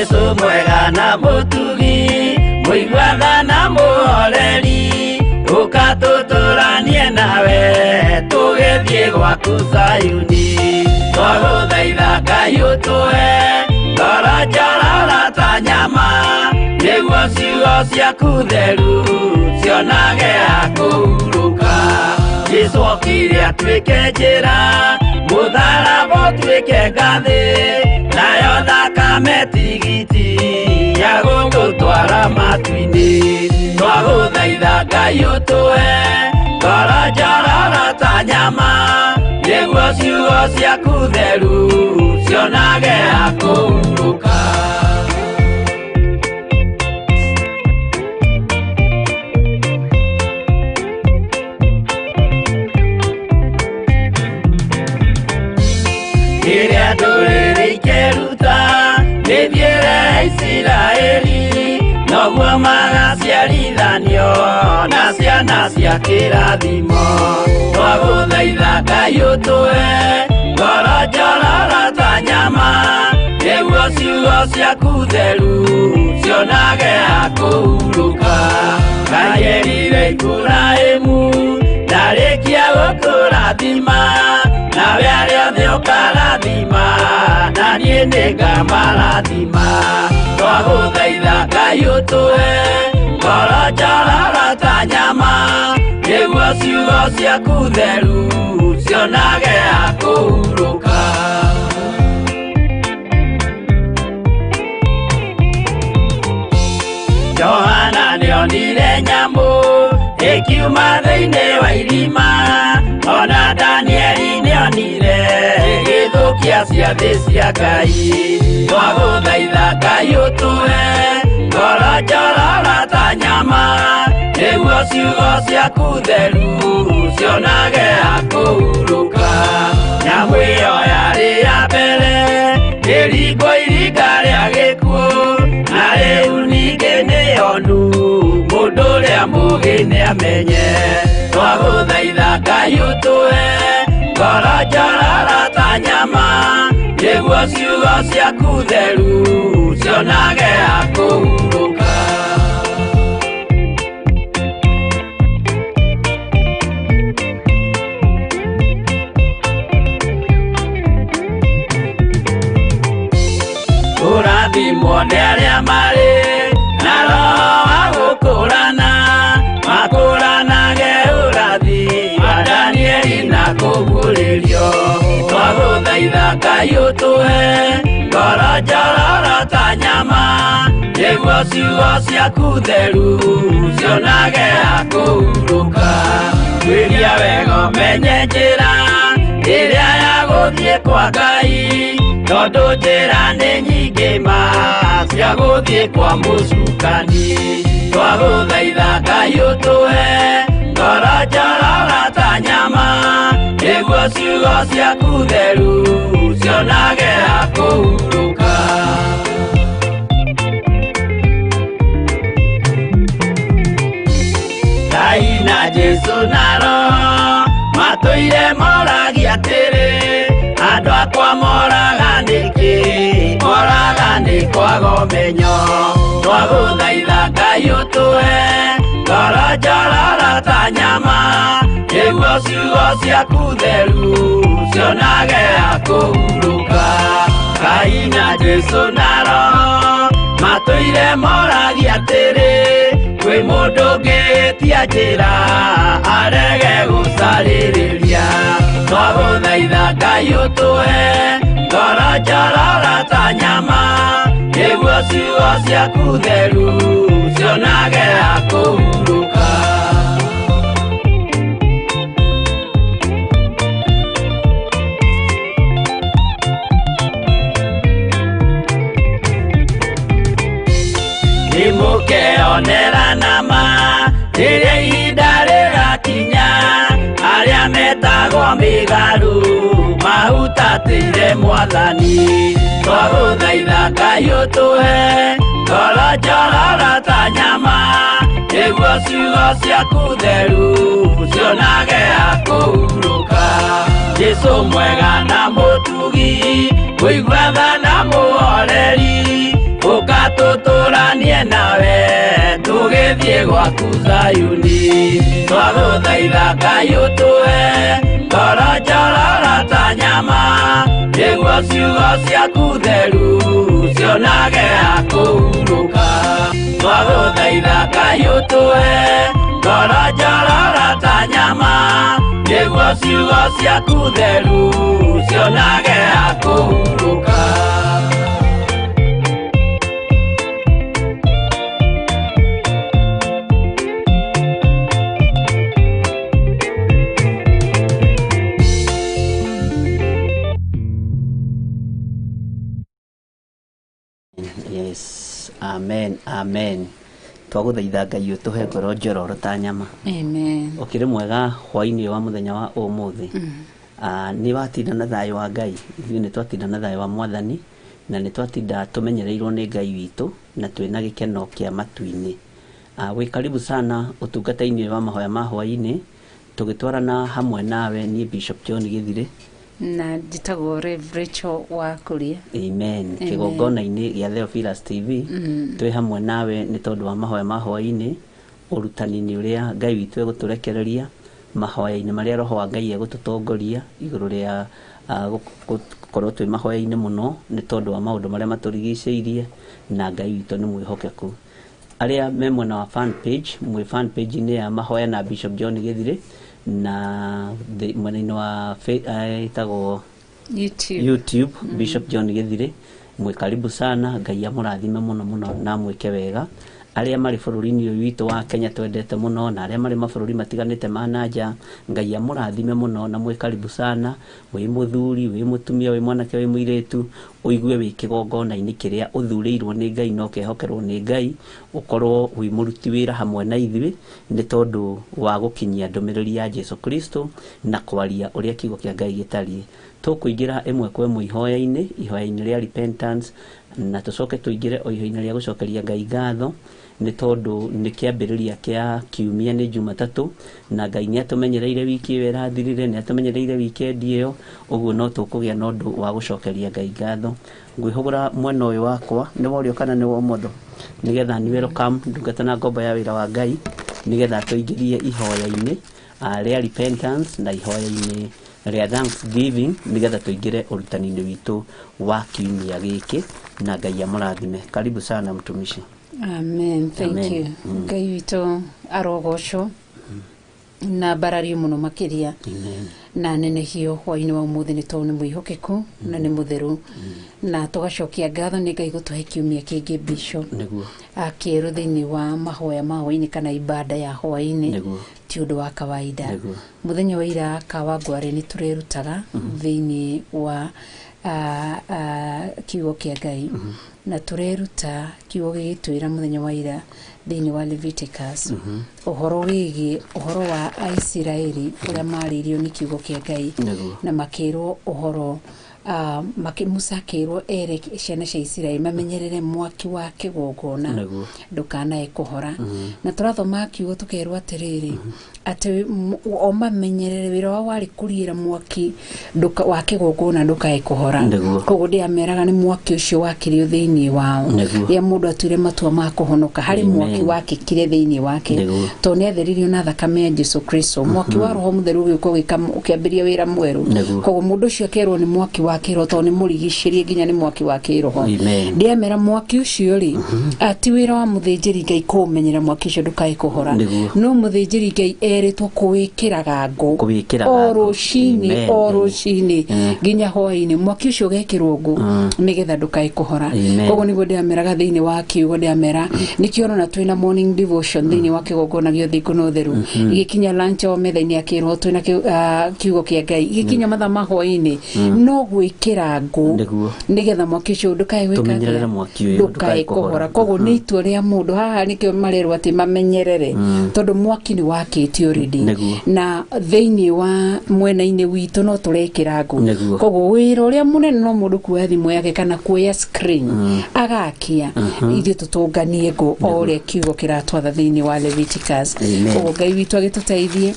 Jesu mwega na mutugi muigwatha na muhoreri ukatuturanie nawe tugithie gwaku Zayuni twaguthaitha Ngai utue ngoro njororo ta nyama niguo ciugo ciaku theru cionage ha kũhurũka Jesu okire atuĩke njĩra mũtharaba ũtuĩke ngathĩ nayo thakame tigiti ya gũgũtwara matu-inĩ twagũthaitha Ngai ũtũhe ngoro njororo ta nyama nĩguo ciugo ciaku theru cionage ha kũhurũka Iria ndũrĩrĩ ikeruta nĩthiĩre Isiraeli noguo magaciarithanio na ciana cia kĩrathimo twagũthaitha Ngai ũtũhe ngoro njororo ta nyama nĩguo ciugo ciaku theru cionage ha kũhurũka Ngai erire Iburahĩmu ndarĩkia gũkũrathima nawe arĩa othe ũkarathima na niĩ nĩngamarathima twagũthaitha Ngai ũtũhe ngoro njororo ta nyama nĩguo ciugo ciaku theru cionage ha kũhurũka Johana nĩonire nyamũ ĩkiuma thĩinĩ wa irima ona Danieli nĩonire ĩgĩthũkia ciathĩ cia Ngai twagũthaitha Ngai ũtũhe ngoro njororo ta nyama nĩguo ciugo ciaku theru cionage ha kũhurũka nyamũ ĩyo yarĩ ya mbere ĩringwo iringa rĩa gĩkuũ na rĩu ningĩ nĩyonu mũndũ ũrĩa mũũgĩ nĩamenye twagũthaitha Ngai ũtũhe ngoro njororo ta nyama nĩguo ciugo ciaku theru cionage ha kũhurũka Ũrathimwo nĩ arĩa marĩ na roho wa gũkũrana makũranage ũrathi wa Danieli na kũguũrĩrio twagũthaitha Ngai ũtũhe ngoro njororo ta nyama nĩguo ciugo ciaku theru cionage ha kũhurũka kwĩria wega ũmenye njĩra ĩrĩa ya gũthiĩ kwa Ngai tondũ njĩra nĩ nyingĩ ma cia gũthiĩ kwa mũcukani twagũthaitha Ngai ũtũhe ngoro njororo ta nyama nĩguo ciugo ciaku theru cionage ha kũhurũka Ngai na Jesu na Roho matũire moragia atĩrĩ andũ akwa moraga nĩkĩ moraga nĩ kwaga ũmenyo twagũthaitha Ngai ũtũhe ngoro njororo ta nyama nĩguo ciugo ciaku theru cionage ha kũhurũka Ngai na Jesu na Roho matũire moragia atĩrĩ kwĩ mũndũ ũngĩtia njĩra arege gũcarĩrĩria twagũthaitha Ngai ũtũhe ngoro njororo ta nyama nĩguo ciugo ciaku theru cionage ha kũhurũka nĩmũkeonera nama rĩrĩa ihinda rĩgakinya arĩa metagwo mĩgarũ mahutatĩire Mwathani twagũthaitha Ngai ũtũhe ngoro njororo ta nyama nĩguo ciugo ciaku theru cionage ha kũhurũka Jesu mwega na mũtugi mũigwatha na mũhoreri tuturanie nawe tugithie gwaku Zayuni twaguthaitha Ngai utuhe ngoro njororo ta nyama nĩguo ciugo ciaku theru cionage hakũhurũka twaguthaitha Ngai utuhe ngoro njororo ta nyama nĩguo ciugo ciaku theru cionage hakũhurũka. Yes, amen, amen. Twaguthaitha Ngai utuhe ngoro njororo ta nyama. Amen. Ukiri mwega hwaini wa muthenya wa umuthi. Ni watinda na thayo wa Ngai. Ithuĩ nĩ twatinda na thayo wa Mwathani na nĩ twatinda tumenyereirwo nĩ Ngai witũ na twĩna gĩkeno kĩa matu-inĩ. Wĩ karibu sana ũtungata-inĩ wa mahoya ma hwaini tũgĩtwarana hamwe nawe ni Bishop John Githire na njĩtagwo Rev Rachel Wakuria. Amen. Kĩgongona-inĩ gĩa Theophilus TV twĩ hamwe nawe nĩ tondũ wa mahoya ma hwaini ũrutani-inĩ ũrĩa Ngai witũ egũtũrekereria mahoya-inĩ marĩa Roho wa Ngai egũtũtongoria igũrũ rĩa gũkorwo twĩ mahoya-inĩ mũno nĩ tondũ wa maũndũ marĩa matũrigicĩirie na Ngai witũ nĩ mwĩhokeku. Arĩa me mwena wa fan page mwĩ fan page-inĩ ya mahoya na Bishop John Githire na mwena-inĩ wa ĩtagwo YouTube Bishop John Githire mwĩ karibu sana. Ngai amũrathime mũno mũno na mwĩke wega. Arĩa marĩ bũrũri-inĩ ũyũ witũ wa Kenya twendete mũno na arĩa marĩ mabũrũri matiganĩte ma nanja Ngai amũrathime mũno na mwĩ karibu sana. Wĩ mũthuri, wĩ mũtumia, wĩ mwanake, wĩ mũirĩtu ũigue wĩ kĩgongona-inĩ kĩrĩa ũthurĩirwo nĩ Ngai na ũkehokerwo nĩ Ngai ũkorwo wĩ mũruti wĩra hamwe na ithuĩ nĩ tondũ wa gũkinyia ndũmĩrĩri ya Jesu Kristo na kwaria ũrĩa kiugo kĩa Ngai gĩtariĩ. Tũkũingĩra ĩmwe kwa ĩmwe ihoya-inĩ rĩa repentance na tũcoke tũingĩre o ihoya-inĩ rĩa gũcokeria Ngai ngatho nĩ tondũ nĩ kĩambĩrĩria kĩa kiumia nĩ Jumatatũ na Ngai nĩ atũmenyereire wiki ĩyo ĩrathirire, nĩ atũmenyereire wikendi ĩyo, ũguo no tũkũgĩa na ũndũ wa gũcokeria Ngai ngatho. Ngwĩhũgũra mwena ũyũ wakwa nĩ worio kana nĩ wa ũmotho nĩgetha nĩ welcome ndungata na ngombo ya wĩra wa Ngai nĩgetha tũingĩrie ihoya-inĩ rĩa repentance na ihoya-inĩ rĩa Thanksgiving nĩgetha tũingĩre ũrutani-inĩ witũ wa kiumia gĩkĩ na Ngai amũrathime. Karibu sana mtumishi. Amen. Thank you. Ngai witũ arogocwo na barario mũno makĩria na nenehio hwainĩ wa ũmũthĩ nĩ tondũ nĩ mwĩhokeku na nĩ mũtheru na tũgacokia ngatho nĩ Ngai gũtũhe kiumia kĩngĩ Bishop kĩerũ thĩinĩ wa mahoya ma hwainĩ kana ibada ya hwainĩ ti ũndũ wa kawaida. Mũthenya wa ira Kawangware nĩ tũrerutaga thĩinĩ wa kiugo kĩa Ngai na tũreruta kiugo gĩgĩtwĩra mũthenya wa ira thĩinĩ wa Leviticus ũhoro wĩgiĩ ũhoro wa Aisiraeli ũrĩa marĩirio nĩ kiugo kĩa Ngai na makĩrwo ũhoro Musa akĩrwo ere ciana cia Isiraeli mamenyerere mwaki wa kĩgongona ndũkanae kũhora na tũrathoma kiugo tũkerwo atĩrĩrĩ atĩ o mamenyerere wĩra wao warĩ kũriĩra mwaki wa kĩgongona ndũkae kũhora. Koguo ndĩameraga nĩ mwaki ũcio wakĩrio thĩinĩ wao rĩrĩa mũndũ atuire matua ma kũhonoka harĩ mwaki wakĩkire thĩinĩ wake tondũ nĩ atheririo na thakame ya Jesu Kristo. Mwaki wa Roho Mũtheru ũkĩambĩria wĩra mwerũ. Koguo mũndũ ũcio akerwo nĩ mwaki wa kĩroho tondũ nĩ mũrigicĩrie nginya nĩ mwaki wa kĩroho. Ndĩamera mwaki ũcio rĩ ti wĩra wa mũthĩnjĩri Ngai kũmenyera mwaki ũcio ndũkae kũhora no mũthĩnjĩri Ngai erĩtwo kũwĩkĩraga ngũ o rũcinĩ nginya hwainĩ mwaki ũcio ũgekĩrwo ngũ nĩgetha ndũkae kũhora. Koguo nĩguo ndĩameraga thĩinĩ wa kiugo ndĩamera nĩkĩo ona twĩna morning devotion thĩinĩ wa kĩgongona gĩa thĩngũ na ũtheru igĩkinya lunch o metha-inĩ akĩrwo twĩna kiugo kĩa Ngai igĩkinya mathaa ma hwainĩ no gwĩkĩra ngũ nĩgetha mwaki ũcio ndũkae kũhora. Koguo nĩ itua rĩa mũndũ haha nĩkĩo marerwo atĩ mamenyerere tondũ mwaki nĩ wakĩtio already na thĩinĩ wa mwena-inĩ witũ no tũrekĩra ngũ. Koguo wĩra ũrĩa mũnene no mũndũ kuoya thimũ yake kana kuoya screen agakia ithuĩ tũtũnganie ngũ o ũrĩa kiugo kĩratwatha thĩinĩ wa Leviticus. Koguo Ngai witũ agĩtũteithie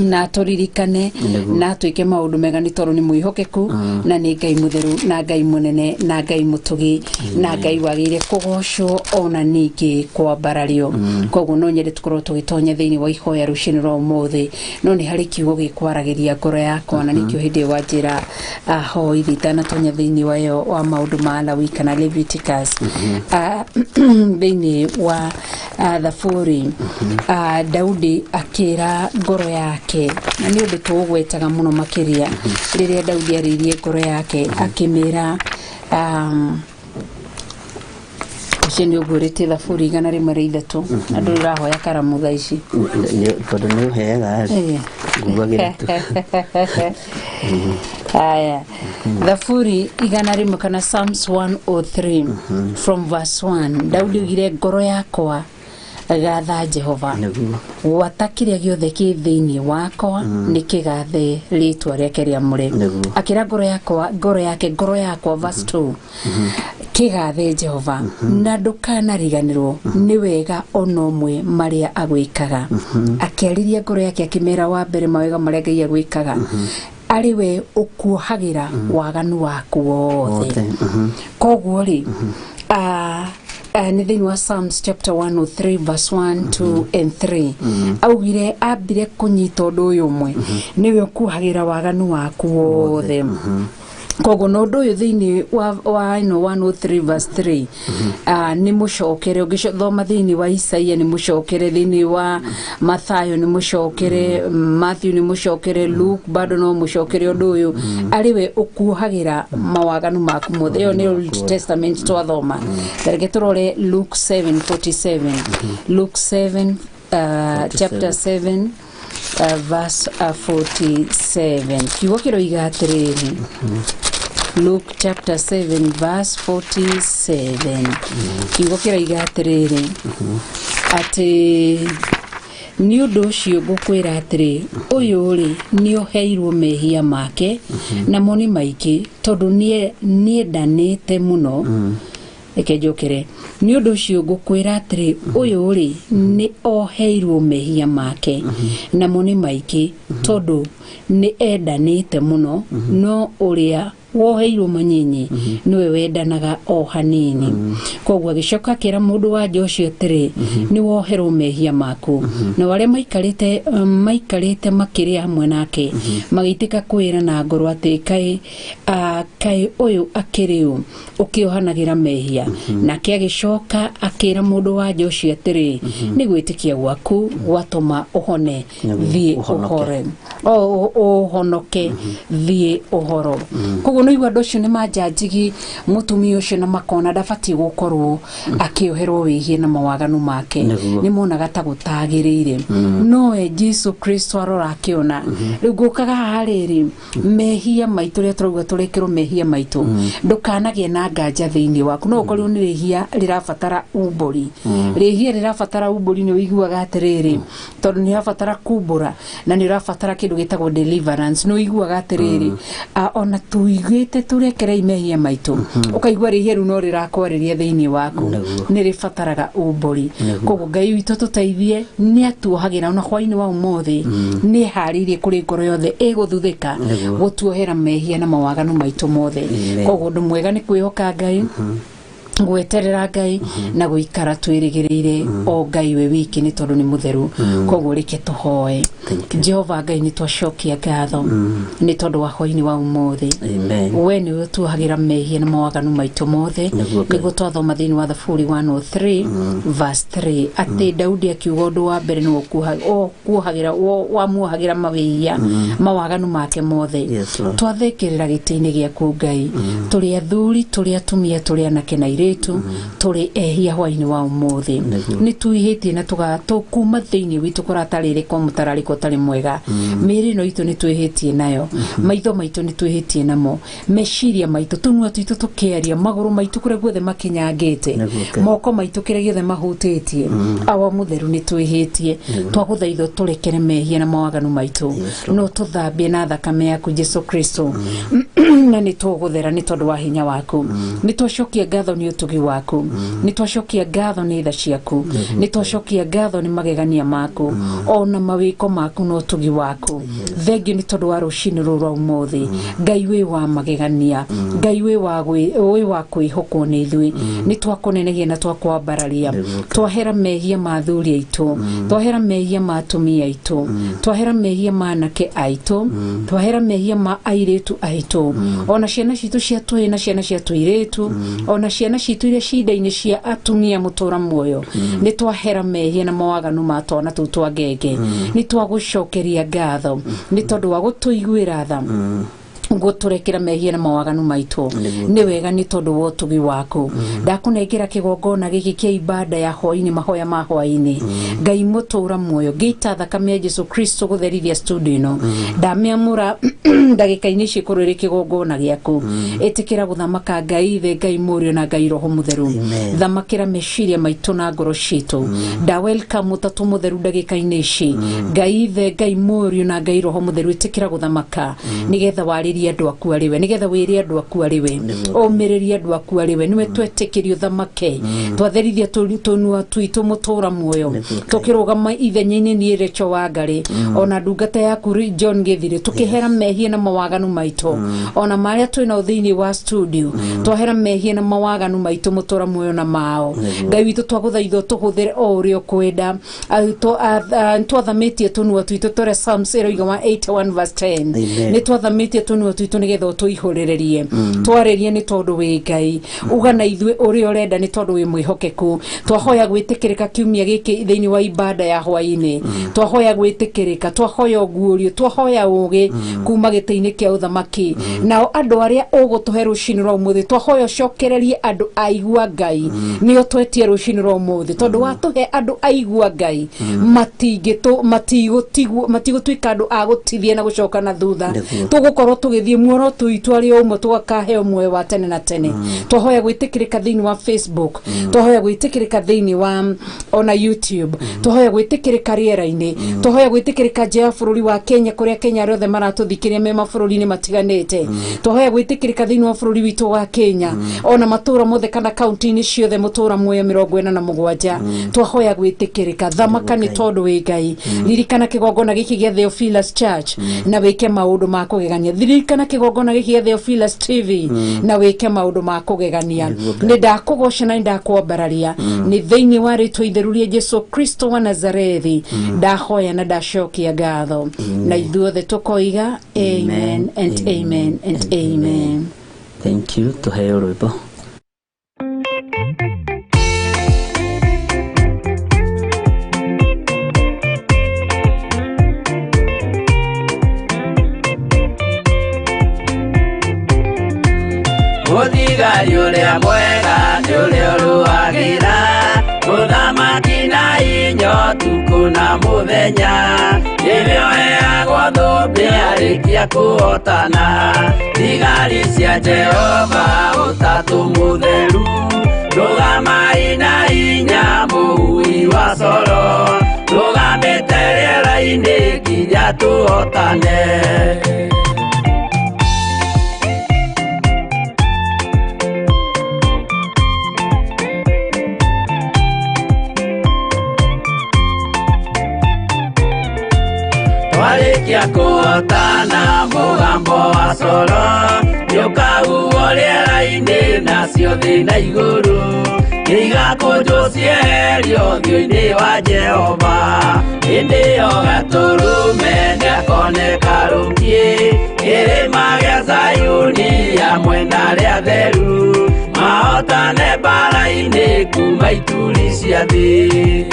na turirikane na tuike maundu mega ni toru ni mwihokeku na ni Ngai mutheru na Ngai munene na Ngai mutugi na Ngai wagire kugocwo ona ningi kwa barario koguo no nyende tukorwo tugitonya thiini wa ihoya rucini ro muthi no ni hari kiugo gikwaragiria ngoro yakwa na nikio hindi wa njira ho ithitana tonya thiini wa yo wa maundu ma Lawi kana Leviticus thiini wa Thaburi Daudi akira ngoro yake na ni undu tugwetaga muno makiria riria Daudi aririe ngoro yake akimira Sheni ugurite Thaburi 103 andu rahoya karamu thaa ici tondu ni uheaga nguagira tu haya Thaburi 103 kana Psalms 103 from verse 1 Daudi ugire ngoro yakwa gatha Jehova watakiria giothe ki thiini wakwa nikigathe ritwa riake riamure akira ngoro yakwa verse 2 kigathe Jehova na ndukanariganirwo ni wega onomwe maria agwikaga akeriria ngoro yake akimera wa mbere mawega maria Ngai agwikaga ariwe ukuhagira waganu waku wothe koguo ri ni thiini wa Psalms chapter 103 verse 1 2 and 3 augire ambire kunyita undu uyu umwe niwe ukuhagira waganu waku wothe koguo no ndu uyu thiini wa 103 verse 3 ni mucokere ugithoma thiini wa Isaia ni mucokere thiini wa Mathayo ni mucokere Matthew ni mucokere Luke bado no mucokere undu uyu ariwe ukuhagira mawaganu maku mothe yo ni Old Testament twathoma reke turore Luke 7:47 Luke 7 chapter 7 verse 47 kiugo kiroiga atiriri Luke chapter 7 verse 47 kiugo kiroiga atiriri ati ni undu ucio ngukwira atiri uyu ri ni oheirwo mehia make na moni maiki tondu nie ndanite muno eke jokere ni undu ucio ngukwira atiri uyu ri ni oheirwo mehia make na moni maiki tondu ni endanite muno no uria woheirwo manyinyi niwe wendanaga o hanini koguo gicoka kira mundu wa Joshua atiri ni woherwo mehia maku na wale maikarite makiria hamwe nake magitika kwira na ngoro ati kai uyu akiriu ukiohanagira mehia nake agicoka akira mundu wa Joshua atiri ni gwitikia gwaku watuma uhone thie uhore uhonoke thie uhoro koguo no igwa ndocio ni manjanjigi mutumia ucio na makona ndabati gukorwo akioherwo wihie na mawaganu make ni monaga ta gutagirire no Jesu Kristo arora akiona riu gukaga hariri mehia maitu ria turauga turekirwo mehia maitu ndukanagie na nganja thiini waku no ukorwo ni rihia rirabatara umburi rihia rirabatara umburi ni wiguaga atiriri tondu ni rirabatara kumbura na ni rirabatara kindu gitagwo deliverance no wiguaga atiriri ona tuigite turekere mehia maitu ukaigwa rihia ru no rirakwareria thiini waku ni ribataraga umburi koguo Ngai witu tuteithie ni atuhagira ona hwaini wa umuthi ni haririe kuri ngoro yothe iguthuthika gutuohera mehia na mawaganu maitu mothe koguo ndu mwega ni kwihoka Ngai gweterera Ngai na guikara twirigirire o Ngai we wiki ni tondu ni mutheru koguo reke tuhoe Jehova Ngai ni twacokia ngatho ni tondu wa hwaini wa umuthi we ni utuhagira mehia na mawaganu maitu mothe niguo twathoma thiini wa Thaburi 103 verse 3 ati Daudi akiuga undu wa mbere ni kuhagira wamuhagira mawia mawaganu make mothe twathikirira gitiini giaku Ngai turi athuri turi atumia turi anake na ritu turi ehia hwaini wa umuthi ni tuihitie na kuma thiini witu kuratarire kwa mutarariko tari mwega miri no itu ni tuihitie nayo maitho maitu ni tuihitie namo meshiria maitu tunwa tuitu tukiaria maguru maitu kure guothe makinyangite moko maitu kire giothe mahutitie awa mutheru ni tuihitie twaguthaitho turekere mehia na mawaganu maitu no tuthambie na thakame yaku Jesu Kristo na nitũgũthera nĩ tondũ wa hinya waku nitwacokia ngatho nĩ ũtugi waku nitwacokia ngatho nĩ tha ciaku nitwacokia ngatho nĩ magegania maku ona mawĩko maku no ũtugi waku thengio nĩ tondũ wa rũcinĩ rũrũ rwa ũmũthĩ Ngai wĩ wa magegania Ngai wĩ wa kwĩhokwo nĩ ithuĩ nitwakũnenegia na twakwambararia twahera mehia ma athuri aitũ twahera mehia ma atumia aitũ twahera mehia ma anake aitũ twahera mehia ma airĩtu aitũ ona ciana citũ cia tũhĩ na ciana cia tũirĩtu ona ciana citũ iria cinda-inĩ cia atumia mũtũra muoyo nĩ twahera mehia na mawaganu ma twana tũu twa ngenge nĩ twagũcokeria ngatho nĩ tondũ wa gũtũiguĩra tha gũtũrekera mehia na mawaganu maitũ nĩ wega nĩ tondũ wa ũtugi waku ndakũnengera kĩgongona gĩkĩ kĩa ibada ya hwainĩ mahoya ma hwainĩ Ngai mũtũra muoyo ngĩita thakame ya Jesu Kristo gũtherithia studio ĩno ndamĩamũra ndagĩka-inĩ ici kũrũĩrĩ kĩgongona gĩaku ĩtĩkĩra gũthamaka Ngai Ithe Ngai Mũriũ na Ngai Roho Mũtheru thamakĩra meciria maitũ na ngoro citũ nda welcome Mũtatũ Mũtheru ndagĩka-inĩ ici Ngai Ithe Ngai Mũriũ na Ngai Roho Mũtheru ĩtĩkĩra gũthamaka nĩgetha warĩrie andũ aku arĩ we nĩgetha wĩre andũ aku arĩ we ũmĩrĩrie andũ aku arĩ we nĩwe twetĩkĩrio thamake twatherithia tũnua twitũ mũtũra muoyo tũkĩrũgama ithenya-inĩ nĩ Rachel Wangarĩ ona ndungata yaku John Gĩthirĩ tũkĩhera mehia na mawaganu maitũ ona marĩa twĩna thĩinĩ wa studio twahera mehia na mawaganu maitũ mũtũra muoyo na mao Ngai witũ twagũthaitha tũhũthĩre o ũrĩa ũkwenda twathamĩtie tũnua twitũ tũrĩa Psalms 81 verse 10 nĩ twathamĩtie tũnua twitũ nĩgetha twĩhorererie twarĩrie nĩ tondũ wĩ Ngai uga na ithuĩ ũrĩa ũrenda nĩ tondũ wĩ mwĩhokeku twahoya gwĩtĩkĩrĩka kiumia gĩkĩ thĩinĩ wa ibada ya hwainĩ twahoya gwĩtĩkĩrĩka twahoya ũguũrio twahoya ũgĩ kuma gĩtĩ-inĩ kĩa ũthamaki nao andũ arĩa ũgũtũhe rũcinĩ rwa ũmũthĩ twahoya ũcokererie andũ aigua Ngai nĩo twetie rũcinĩ rwa ũmũthĩ tondũ watũhe andũ aigua Ngai matigũtuĩka andũ a gũtithia na gũcoka na thutha tũgũkorwo tũgĩthiĩ muoro tuitũ arĩ ũmwe tũgakaheo muoyo wa tene na tene twahoya gwĩtĩkĩrĩka thĩinĩ wa Facebook twahoya gwĩtĩkĩrĩka thĩinĩ wa ona YouTube twahoya gwĩtĩkĩrĩka rĩera-inĩ twahoya gwĩtĩkĩrĩka nja ya bũrũri wa Kenya kũrĩa Kenya arĩa othe maratũthikĩria me mabũrũri-inĩ matiganĩte twahoya gwĩtĩkĩrĩka thĩinĩ wa bũrũri witũ wa Kenya ona matũra mothe kana kaunti-inĩ ciothe mũtũra muoyo 47 twahoya gwĩtĩkĩrĩka thamaka nĩ tondũ wĩ Ngai ririkana kĩgongona gĩkĩ gĩa Theophilus Church na wĩke maũndũ ma kũgegania ririkana kĩgongona gĩkĩ gĩa Theophilus TV na wĩke maũndũ ma kũgegania nĩ ndakũgoca na ndakwambararia nĩ thĩinĩ wa rĩtwa itheru rĩa Jesu Kristo wa Nazarethi ndahoya na ndacokia ngatho na ithuothe tũkoiga amen and amen and amen. Thank you. Tuheo rwĩmbo. Mũthigari ũrĩa mwega nĩ ũrĩa ũrũagĩra ũthamaki na hinya ũtukũ na mũthenya nĩwe ũheagwo thũmbĩ arĩkia kũhotana thigari cia Jehova Ũtatũ Mũtheru rũgamai na hinya mũui wa coro rũgamĩte rĩera-inĩ nginya tũhotane. Warĩkia kũhotana mũgambo wa coro nĩũkahuhwo rĩera-inĩ nacio thĩ na igũrũ igakũnjwo cieherio ũthiũ-inĩ wa Jehova hĩndĩ ĩyo gatũrũme nĩakoneka rũngiĩ kĩrĩma gĩa Zayuni hamwe na arĩa atheru mahotane mbara-inĩ kuma ituri cia thĩ.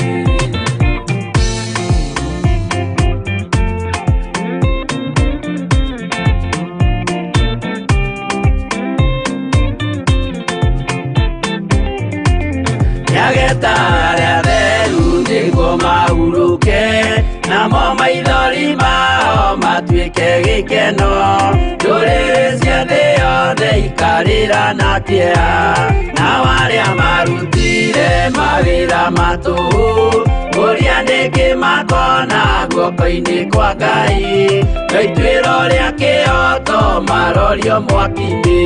Nyageta arĩa atheru nĩguo mahurũke namo maithori mao matuĩke gĩkeno ndũrĩrĩ cia thĩ yothe ikarĩra na kĩeha nao arĩa marutire mawĩra matũhũ ũrĩa nĩngĩ makona guoko-inĩ kwa Ngai na ituĩro rĩa kĩo kĩoto marorio mwaki-inĩ.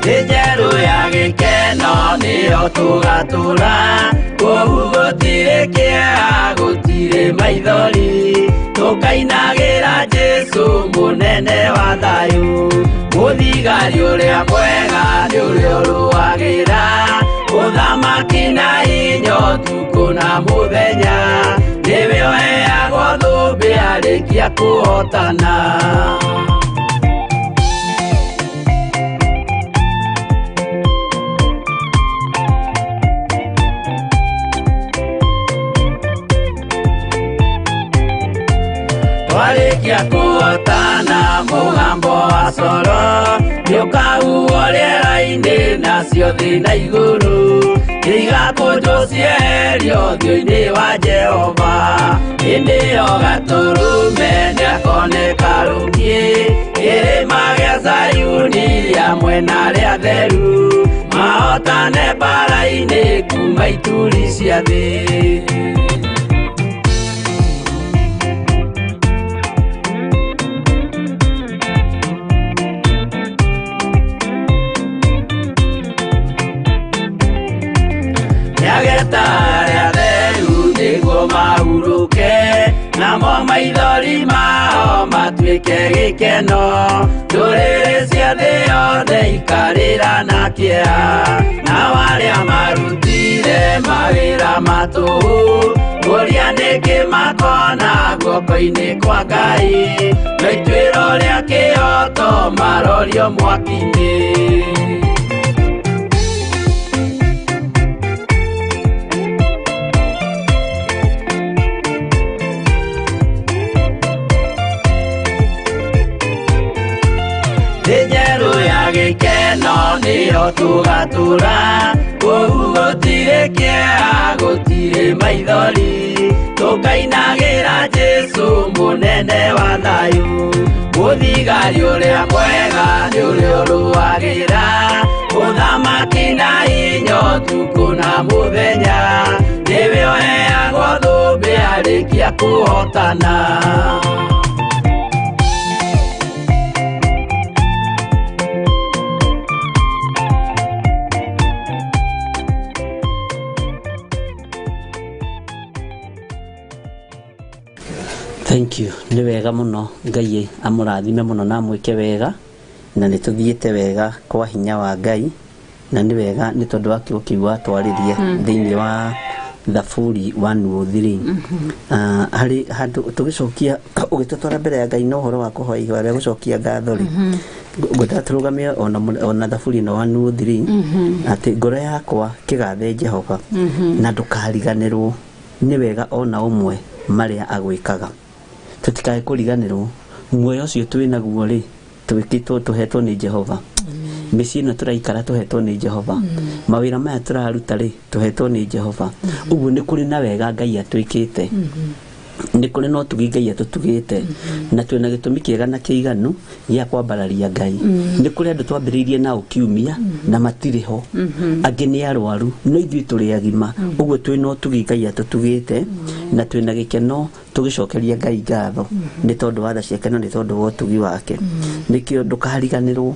Njerũ ya gĩkeno nĩyo tũgatũra, kũu gũtirĩ kĩeha gũtirĩ maithori, tũkainagĩra Jesũ mũnene wa thayũ. Mũthigari ũrĩa mwega nĩ ũrĩa ũrũagĩra ũthamaki na hinya ũtukũ na mũthenya, nĩwe ũheagwo thũmbĩ arĩkia kũhotana. Twarĩkia kũhotana mũgambo wa coro nĩũkahuhwo rĩera-inĩ nacio thĩ na igũrũ, igakũnjwo cieherio ũthiũ-inĩ wa Jehova. Hĩndĩ ĩyo Gatũrũme nĩakoneka rũngĩ kĩrĩma gĩa Zayuni rĩa mwena rĩa theru, mahotane mbara-inĩ kuma ituri cia thĩ. Nyageta arĩa atheru nĩguo mahurũke, namo maithori mao matuĩke gĩkeno. Ndũrĩrĩ cia thĩ yothe ikarĩra na kĩeha, nao arĩa marutire mawĩra matũhũ, ũrĩa nĩngĩ makona guoko-inĩ kwa Ngai, na ituĩro rĩa kĩoto marorio mwaki-inĩ. Njerũ ya gĩkeno nĩyo tũgatũra, kũu gũtirĩ kĩeha gũtirĩ maithori, tũkainagĩra Jesũ mũnene wa thayũ. Mũthigari ũrĩa mwega nĩ ũrĩa ũrũagĩra ũthamaki na hinya ũtukũ na mũthenya, nĩwe ũheagwo thũmbĩ arĩkia kũhotana. Thank you. Nĩ wega mũno, Ngai amũrathime mũno na amwĩke wega, na nĩ tũthiĩte wega kwa hinya wa Ngai, na nĩ wega nĩ tondũ wa kiugo kĩu watwarĩria thĩinĩ wa Thaburi 103. Harĩ handũ tũgĩcokia ũgĩtũtwara mbere ya Ngai na ũhoro wa kũhoya ihoya rĩa gũcokia ngatho-rĩ, ngwenda tũrũgamie ona Thaburi ĩno 103 atĩ ngoro yakwa kĩgathe Jehova na ndũkariganĩrwo nĩ wega ona ũmwe marĩa agwĩkaga. Tũtikae kũriganĩrwo muoyo ũcio twĩnaguo rĩ, twĩkĩtwo tũhetwo nĩ Jehova. Mĩciĩ ĩno tũraikara tũhetwo nĩ Jehova. Mawĩra maya tũraruta rĩ, tũhetwo nĩ Jehova. Ũguo nĩ kũrĩ na wega Ngai atwĩkĩte, nĩ kũrĩ no tugi Ngai atũtugĩte, na twĩna gĩtũmi kĩega na kĩiganu gĩa kwambararia Ngai. Nĩ kũrĩ andũ twambĩrĩirie nao kiumia na matirĩ ho, angĩ nĩ arwaru, no ithuĩ tũrĩ agima. Ũguo twĩna ũtugi Ngai atũtugĩte, na twĩna gĩkeno tũgĩcokeria Ngai ngatho nĩ tondũ wa tha ciake na nĩ tondũ wa ũtugi wake. Nĩkĩo ndũkariganĩrwo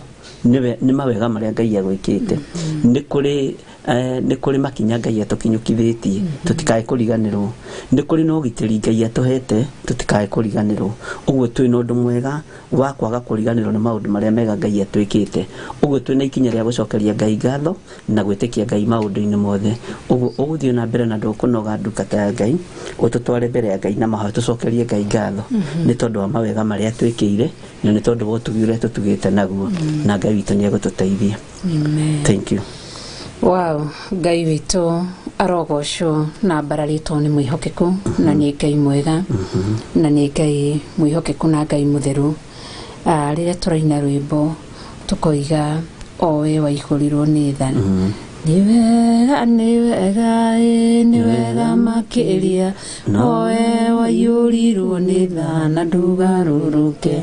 nĩ mawega marĩa Ngai agwĩkĩte. Nĩ kũrĩ makinya Ngai atũkinyũkithĩtie, tũtikae kũriganĩrwo. Nĩ kũrĩ na ũgitĩri Ngai atũhete, tũtikae kũriganĩrwo. Ũguo twĩna ũndũ mwega wa kwaga kũriganĩrwo nĩ maũndũ marĩa mega Ngai atwĩkĩte. Ũguo twĩna ikinya rĩa gũcokeria Ngai ngatho na gwĩtĩkia Ngai maũndũ-inĩ mothe. Ũguo ũgũthiĩ na mbere na ndũkũnoga ndungata ya Ngai, ũtũtware mbere ya Ngai na mahoya tũcokerie Ngai ngatho nĩ tondũ wa mawega marĩa atwĩkĩire, na nĩ tondũ wa ũtugi ũrĩa tũtugĩte naguo, na Ngai witũ nĩ egũtũteithia. Thank you. Wow, Ngai witũ arogocwo na mbararĩtwo nĩ mwĩhokeku, na nĩ Ngai mwega, na nĩ Ngai mwĩhokeku na Ngai mũtheru. Rĩrĩa tũraina rwĩmbo tũkoiga owe waihũrirwo nĩ tha niwega makiria nowe wayurirwo nĩ tha na ndugarũrũke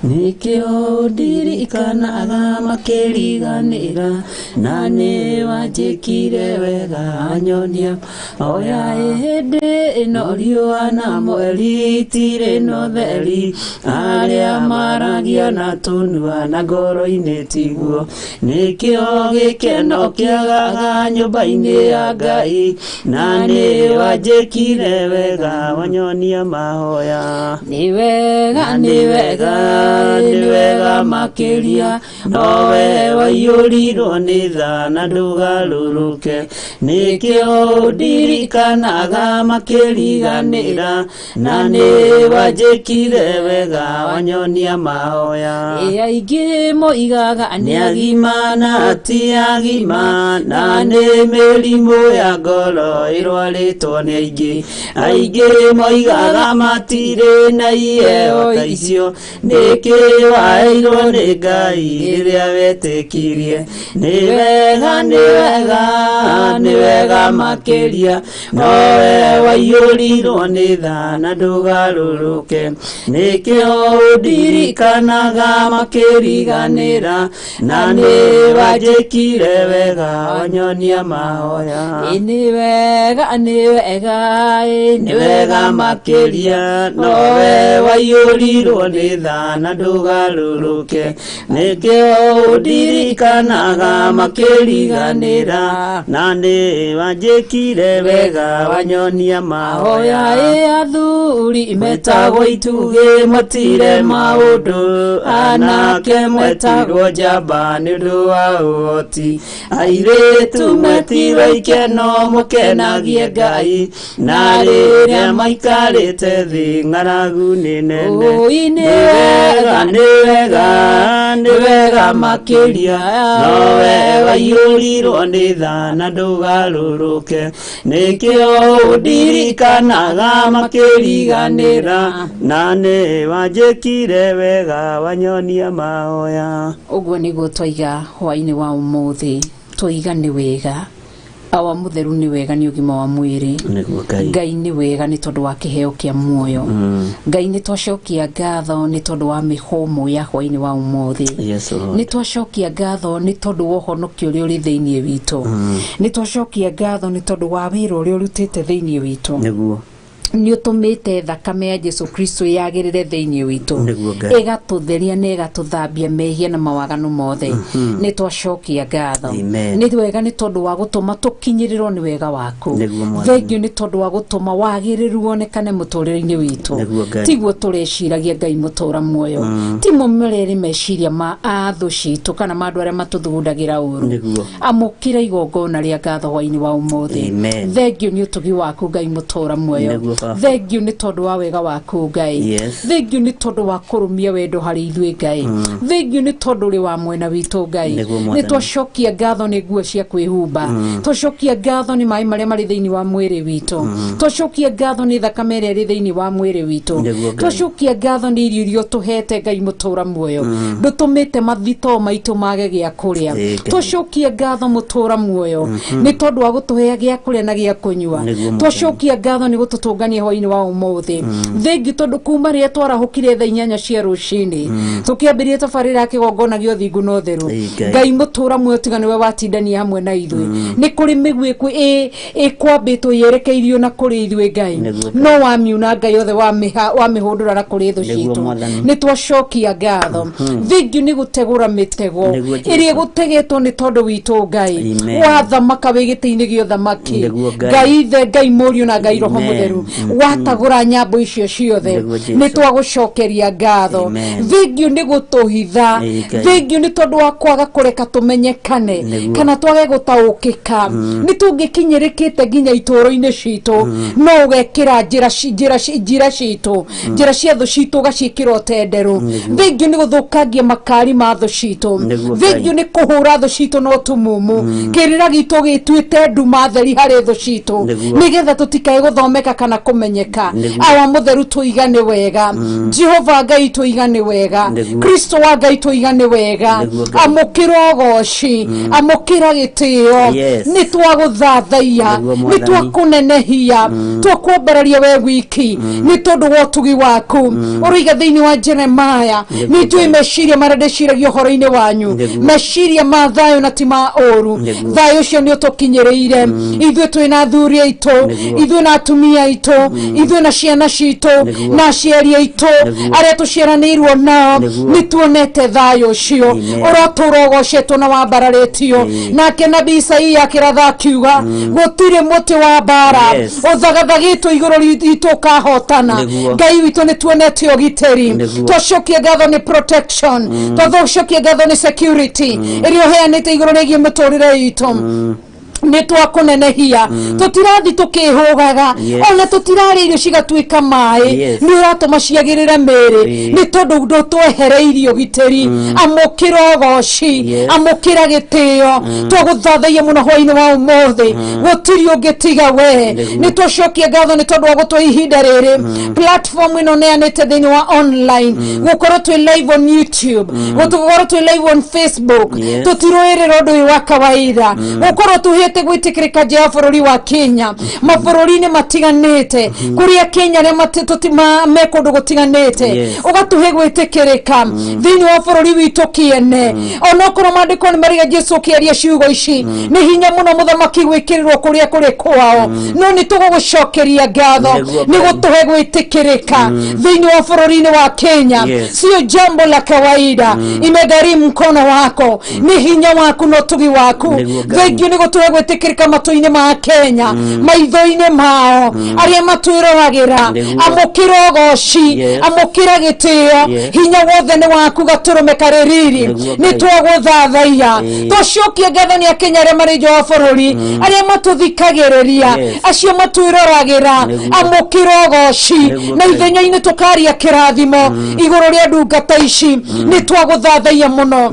nikĩo ndirikanaga makĩriganĩra na nĩ wanjĩkire wega wanyonia oya hĩndĩ ĩno riũa na mweri itirĩ no theri arĩa maragia na tũnua na ngoro-inĩ tiguo nikĩo gĩkeno kĩagaga nyũmba-inĩ ya Ngai na nĩ wanjĩkire wega wanyonia mahoya nĩ wega makĩria nowe waiyũrirwo nĩ tha na ndũgarũrũke nikĩo ndirikanaga makĩriganĩra na nĩ wanjĩkire wega wanyonia mahoya aingĩ moigaga nĩ agima na ti agima na nĩ mĩrimũ ya ngoro ĩrwarĩtwo nĩ aingĩ moigaga matirĩ na iheo ta icio nĩkĩ waheirwo nĩ Ngai rĩrĩa wetĩkirie nĩ wega makĩria nowe waiyũrirwo nĩ tha na ndũgarũrũke nĩkĩo ndirikanaga makĩriganĩra na nĩ wanjĩkire wega wanyonia mahoya nĩ wega makĩria nowe waiyũrirwo nĩ tha na ndũgarũrũke nĩkĩo ndirikanaga makĩriganĩra na nĩ wanjĩkire wega wanyonia mahoya athuri metagwo itugĩ matire maũndũ anake mwetirwo njamba nĩ ũndũ wa ũhoti airĩtu metirwo ikeno mũkenagie Ngai na rĩrĩa maikarĩte thĩ ng'aragu nĩ nene nĩ wega makĩria nowe waiyũrirwo nĩ tha na ndũgarũrũke nĩkĩo ndirikanaga makĩriganĩra na nĩ wanjĩkire wega wanyonia mahoya ũguo nĩguo twaiga hwainĩ wa ũmũthĩ twaiga nĩ wega awa mutheru ni wega ni ũgima wa mwĩrĩ Ngai ni wega ni tondũ wa kĩheo kĩa muoyo Ngai ni twacokia ngatho ni tondũ wa mĩhũmũ ya hwainĩ wa ũmũthĩ ni twacokia ngatho ni tondũ wa ũhonokio ũrĩa ũrĩ thĩinĩ witũ ni twacokia ngatho ni tondũ wa wĩra ũrĩa ũrutĩte thĩinĩ witũ nĩguo ni utumite thakame ya Jesu Kristo yagirire thĩinĩ witũ ĩgatũtheria na ĩgatũthambia mehia na mawaganu mothe ni twacokia ngatho ni wega ni tondũ wa gũtũma tũkinyĩrĩrwo ni wega waku thengio ni tondũ wa gũtũma wagĩrĩru wonekane mũtũrĩre-inĩ witũ tiguo tũreciragia Ngai mũtũra muoyo ti mũmereri meciria ma athũ citũ kana ma andũ arĩa matũthugundagĩra ũũru amũkĩra igongona rĩa ngatho hwainĩ wa ũmũthĩ thengio ni ũtugi waku Ngai mũtũra muoyo thengio ni tondu wa wega waku Ngai thengio ni tondu wa kurumia wendo hari ithuĩ Ngai thengio ni tondu ri wa mwena witũ Ngai ni twacokia ngatho ni nguo cia kwĩhumba twacokia ngatho ni maĩ marĩa marĩ thĩinĩ wa mwĩrĩ witũ twacokia ngatho ni thakame ĩrĩa ĩrĩ thĩinĩ wa mwĩrĩ witũ twacokia ngatho ni irio iria tũhete Ngai mũtũra muoyo ndũtũmĩte mathito maitũ mage gĩa kũrĩa twacokia ngatho mũtũra muoyo ni tondu wa gũtũhe gĩa kũrĩa na gĩa kũnyua twacokia ngatho ni gũtũtũngania hwainĩ wa ũmũthĩ thengi tondu kuma rĩrĩa twarahũkire thaa 8 cia rũcinĩ tũkĩambĩrĩria tabarĩra ya kĩgongona gĩa ũthingu na ũtheru Ngai mũtũra muoyo tiga nĩwe watindania hamwe na ithuĩ nĩ kũrĩ mĩguĩ ĩkwambĩtwo yerekeirio na kũrĩ ithuĩ Ngai no wamiuna Ngai othe wamĩhũndũra na kũrĩ thũ citũ nĩ twacokia ngatho thengi nĩ gũtegũra mĩtego ĩrĩa gũtegetwo nĩ tondu witũ Ngai wathamaka wĩ gĩtĩ-inĩ gĩa ũthamaki Ngai ithe Ngai mũriũ na Ngai roho mũtheru watagũra nyambo icio ciothe nĩ twagũcokeria ngatho thengio nĩ gũtũhitha thengio nĩ tondũ wa kwaga kũreka tũmenyekane kana twage gũtaũkĩka nĩ tũngĩkinyĩrĩkĩte nginya itũũro-inĩ citũ no ũgekĩra njĩra citũ njĩra cia thũ citũ ũgaciĩkĩra ũtenderũ thengio nĩ gũthũkangia makari ma thũ citũ thengio nĩ kũhũra thũ citũ no tũmumu kĩrĩra gitũ gĩtuĩte nduma theri harĩ thũ citũ nĩgetha tũtikae gũthomeka kana kumenyeka awa mutheru tuigane wega Jehova Ngai tuigane wega Kristo wa Ngai tuigane wega amukira goci amukira gitio ni twaguthathaia ni twakunenehia twakwambararia we wiki ni tondu wotugi waku uriga thiini wa Jeremaya ni tui meciria marendeciragia horo-ini wanyu meciria ma thayo na ti ma uru thayo ucio ni utukinyereire ithuĩ twina athuri aitu ithuĩ na atumia aitu ithuĩ na ciana citu na aciari aitu aria tuciaranĩirwo nao ni tuonete thayo ucio ũrotura ũgocetwo na wambararitio nake nabii Isaia akiratha akiuga gũtirĩ mũtĩ wa mbara ũthagathagĩtwo igũrũ ritũ kahotana Ngai witũ ni tuonete ũgitĩri twacokie ngatho ni protection twacokie ngatho ni security ĩrĩa ũheanĩte igũrũ rĩgiĩ mĩtũrĩre itũ ni twakunenehia tutirathi tukihugaga ona tutirari irio cigatuika mai ni uratuma ciagirire miri ni tondu ndo twehereirio giteri amukira goci amukira gitio twaguthathaia muno hwaini wa umuthi gutiri ungitiga we ni twacokie ngatho ni tondu wa gutwa ihinda riri platform ino neanite thiini wa online gukorwo twi live on YouTube gukorwo twi live on Facebook tutiroerera undu wa kawaida gukorwo tuhi gwitikirika je bururi wa Kenya mabururi-ini matiganite kuria Kenya ne matutima mekundu gutiganite ugatuhe gwitikirika thiini wa bururi witu kiene onokorwo mandiko ni mariga Jesu kiaria ciugo ici ni hinya muno muthamaki gwikirirwo kuria kuri kwao no ni tugucokeria ngatho ni gutuhe gwitikirika thiini wa bururi-ini wa Kenya sio jambo la kawaida imegharimu mkono wako ni hinya waku no tugi waku thengio ni gutuhe gwitikirika matu-ini ma Kenya maitho-ini mao aria matwirораgira amukira goci amukira gitio hinya wothe ni waku gaturume kaririri ni twaguthathaia twacokie ngatho ni Kenya aria mari nja wa bururi aria matuthikagiriria acio matwirораgira amukira goci na ithenya-ini tukaria kirathimo iguru ria ndungata ici ni twaguthathaia muno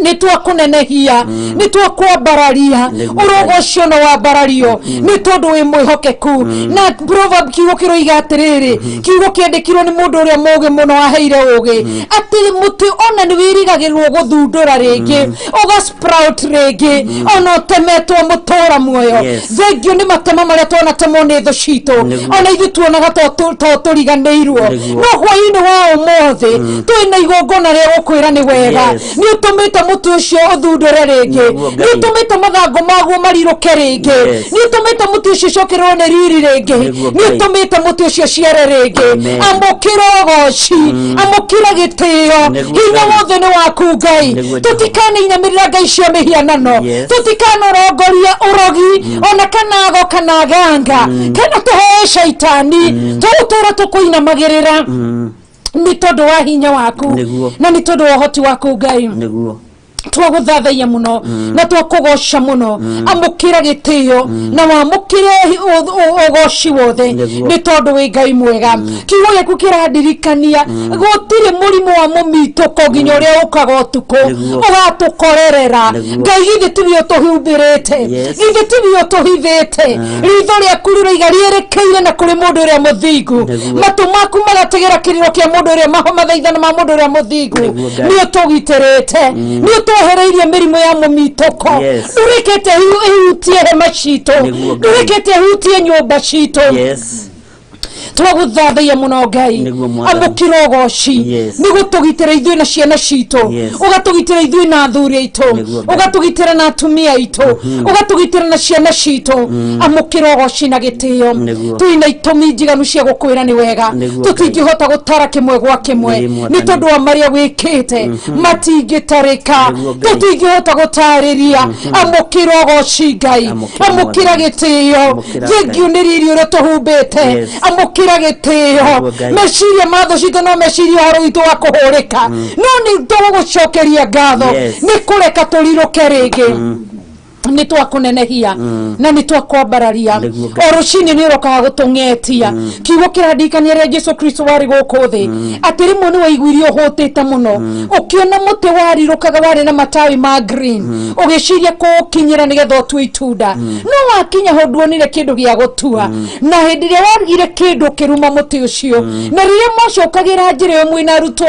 ni twakunenehia ni twakwambararia urogocio no wambarario ni tondu wi mwihokeku na proverb kiugo kiroiga atiriri kiugo kiandikirwo ni mundu uria mugi muno aheire ugi ati muti ona ni wirigagirwo guthundura ringi uga sprout ringi ona temetwo mutora muoyo thengio ni matema maria twana temo ni tho citu ona ithu tuonaga to turiganirwo no hwaini wa umuthi twina igongona ria gukwira ni wega ni utumite mutu ucio uthundure ringi ni utumite mathango maguo mariruke ringi ni utumite mutu ucio cokerwo ni riri ringi ni utumite mutu ucio ciare ringi amukira goci amukira gitio hinya wothe ni waku Ngai tutikane inyamirira Ngai cia mihianano tutikane rongoria urogi ona kanago kana ganga kana tuhoe shaitani tutura tukuinamagirira ni tondu wa hinya waku na ni tondu wa uhoti waku Ngai twaguthathaia muno na twakugoca muno amukira gitio na wamukire ugoci wothe ni tondu wi Ngai mwega kiugo giaku kirandirikania gutiri murimu wa mumituko nginya uria ukaga utuku ugatukorerera Ngai githĩ tibio tuhumbirite githĩ tibio tuhithite ritho riaku riroiga rierekeire na kuri mundu uria muthingu matu maku magategera kiriro kia mundu uria mahomathaithana ma mundu uria muthingu ni utugitirite ni twehereirie mirimu ya mumitoko durekete hutie hema citu durekete hutie nyumba citu twaguthathaia muno Ngai amukira goci ni gutugitira ithuĩ na ciana citu ugatugitira ithuĩ na athuri aitu ugatugitira na atumia aitu ugatugitira na ciana citu amukira goci na gitio twina itumi njiganu cia gukwira ni wega tutingihota gutara kimwe gwa kimwe ni tondu wa maria wikite matingitarika tutingihota gutariria amukira goci Ngai amukira gitio thengio ni riri uria tuhumbite amukira gitio meciria matho citu no meciria horo itu wa kuhurika no ni tugucokeria ngatho ni kureka turiruke ringi ni twakunenehia na ni twakwambararia orucini ni rokaga gutungetia kiugo kirandikania ria Jesu Kristo wari guku thi ati rimwe ni waiguirio hutite muno ukiona muti wari rokaga wari na matawi ma green ugiciria kukinyira nigetha utue itunda no wakinya hondu onire kindu gia gutua na hindi ria warugire kindu kiruma muti ucio na ria mocokagira njira yo mwina arutwo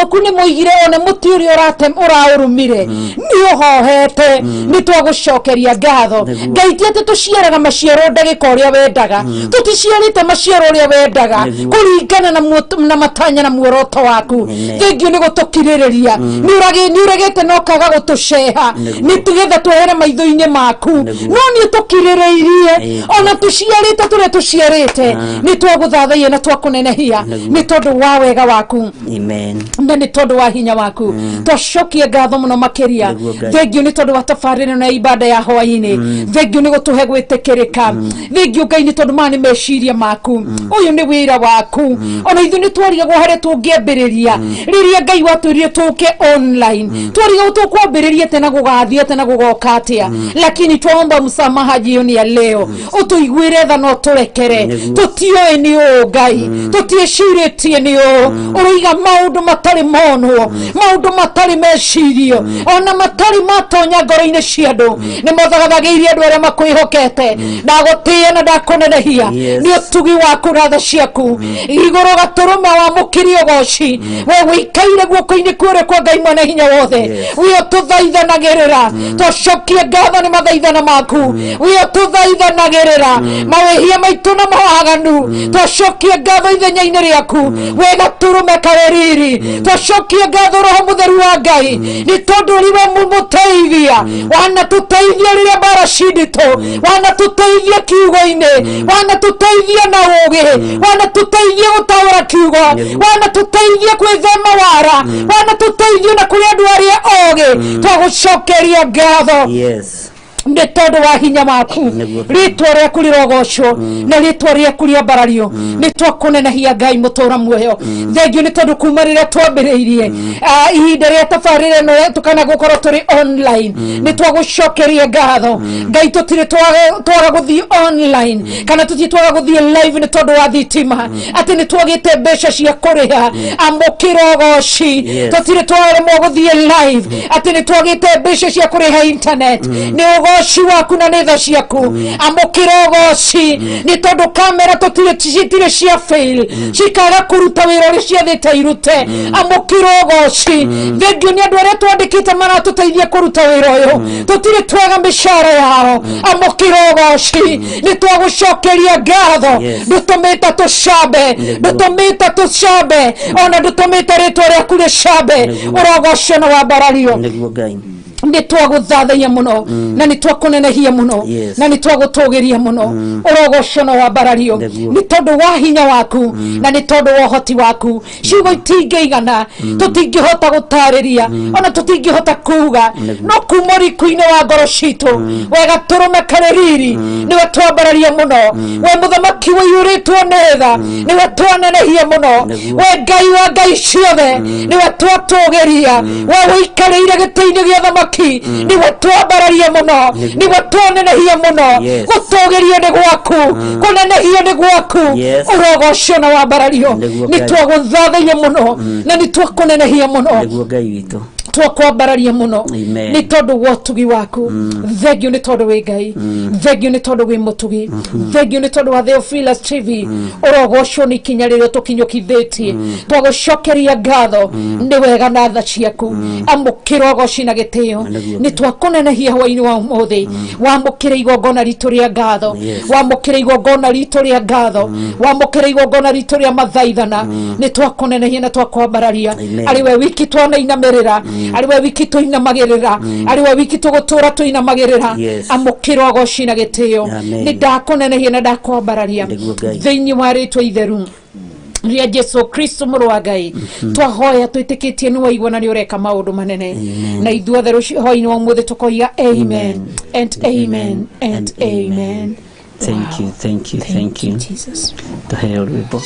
aku ni muigire one muti uria uraurumire ni uhohete ni twagucokeria ngatho Ngai ti ati tuciaraga maciaro ndagika uria wendaga tuticiarite maciaro uria wendaga kuringana na matanya na muoroto waku thengio ni gutukiririria ni uragite no kaga gutuceha ni tugetha twehere maitho-ini maku no ni tukiriririe ona tuciarite turia tuciarite ni twaguthathaia na twakunenehia ni tondu wa wega waku amen na ni tondu wa hinya waku twacokie ngatho muno makiria thengio ni tondu wa tafarire na ibada ya hwaini thengio ni gutuhe gwitikirika thengio Ngai ni tondu mani meciria maku uyu ni wira waku ona ithu ni twarigagwo haria tungiambiriria riria Ngai watwirire tuke online twariga tukwambiriria tena gugathia tena gugoka atia lakini twaomba msamaha jioni ya leo utuiguire tha no turekere tutioe ni o Ngai tutieciritie ni o uriga maundu matari monwo maundu matari mecirio ona matari matonya ngoro-ini cia andu ni mothagathagiirie andu aria makwihokete ndagutia na ndakunenehia ni utugi waku na tha ciaku iguru gaturume wa mukirio goci we wikaire guoko-ini kuore kwa Ngai mwene hinya wothe we tuthaithanagirira twacokie ngatho ni mathaithana maku we tuthaithanagirira mawehia maitu na mawaganu twacokie ngatho ithenya-ini riaku we gaturume kareriri twacokie ngatho roho mutheru wa Ngai ni tondu riwe mumuteithia wana tuteithia riria bara cindito wana tuteithia kiugo-ini wana tuteithia na ugi wana tuteithia gutaura kiugo wana tuteithia kwithema wara wana tuteithia na kuri andu aria ogi twagucokeria ngatho ni tondu wa hinya waku ritwa riaku rirogocwo na ritwa riaku riambarario ni twakunenehia Ngai mutura muoyo thengio ni tondu kuma riria twambiriirie ihinda ria tafarire no tukana gukorwo turi online ni twagucokeria ngatho Ngai tutire twaga guthii online kana tutire twaga guthii live ni tondu wa thitima ati ni twagite mbeca cia kuriha amukirogoci tutire twaremwo guthii live ati ni twagite mbeca cia kuriha internet ni goci waku na netha ciaku amukirogoci ni tondu kamera tutire cia fail cikaga kuruta wira uria ciathite irute amukirogoci thengio ni andu aria twandikite maratuteithia kuruta wira uyu tutire twaga mishara yao amukirogoci ni twagucokeria ngatho ndutumite tucambe ona ndutumite ritwa riaku ricambe urogocio na wambarario ni twaguthathaia muno na ni twakunenehia muno na ni twagutugiria muno urogocio na wambarario ni tondu wa hinya waku na ni tondu wa uhoti waku ciugo itingiigana tutingihota gutariria ona tutingihota kuga no kuma riku-ini wa ngoro citu wega turume kareriri niwe twambararia muno we muthamaki wiyuritwo netha niwe twanenehia muno we Ngai wa ngai ciothe niwe twatugiria we wikarĩire gĩtĩ-inĩ gĩa thamaki niwe twambararia muno niwe twanenehia muno gutugirio ni gwaku kunenehio ni gwaku urogocio na wambarario ni twaguthathaia muno na ni twakunenehia muno twakwambararia muno ni tondu wa utugi waku thengio ni tondu wi Ngai thengio ni tondu wi mutugi thengio ni tondu wa Theophilus TV urogocwo ni kinya ririo tukinyukithitie twagucokeria ngatho ni wega na tha ciaku amukirogoci na gitio ni twakunenehia hwaini wa umuthi wamukire igongona ritu ria ngatho wamukire igongona ritu ria ngatho wamukire igongona ritu ria mathaithana ni twakunenehia na twakwambararia ari we wiki twanainamirira ari we wiki tuinamagirira ari we wiki tugutura tuinamagirira amukiro goci na gitio ni ndakunenehia na ndakwambararia thiini wa ritwa itheru ria Jesu Kristo muru wa Ngai twahoya twitikitie ni waigua na ni ureka maundu manene na ithuothe hwaini wa umuthi tukoiga amen and amen and amen. Thank you Jesus. Tuheo rwimbo.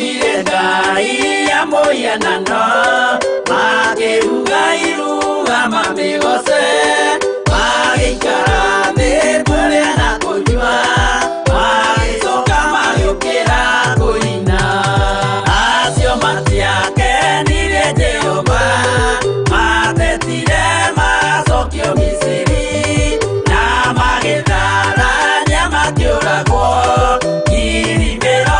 maumire ngai ya mũhianano makĩruga iruga mamĩgoce magĩikara thĩ kũrĩa na kũnyua magĩcoka magĩũkĩra kũina acio matiakenirie Jehova matetire magacokio Misiri na magĩtharania makĩũragwo ngiri 23.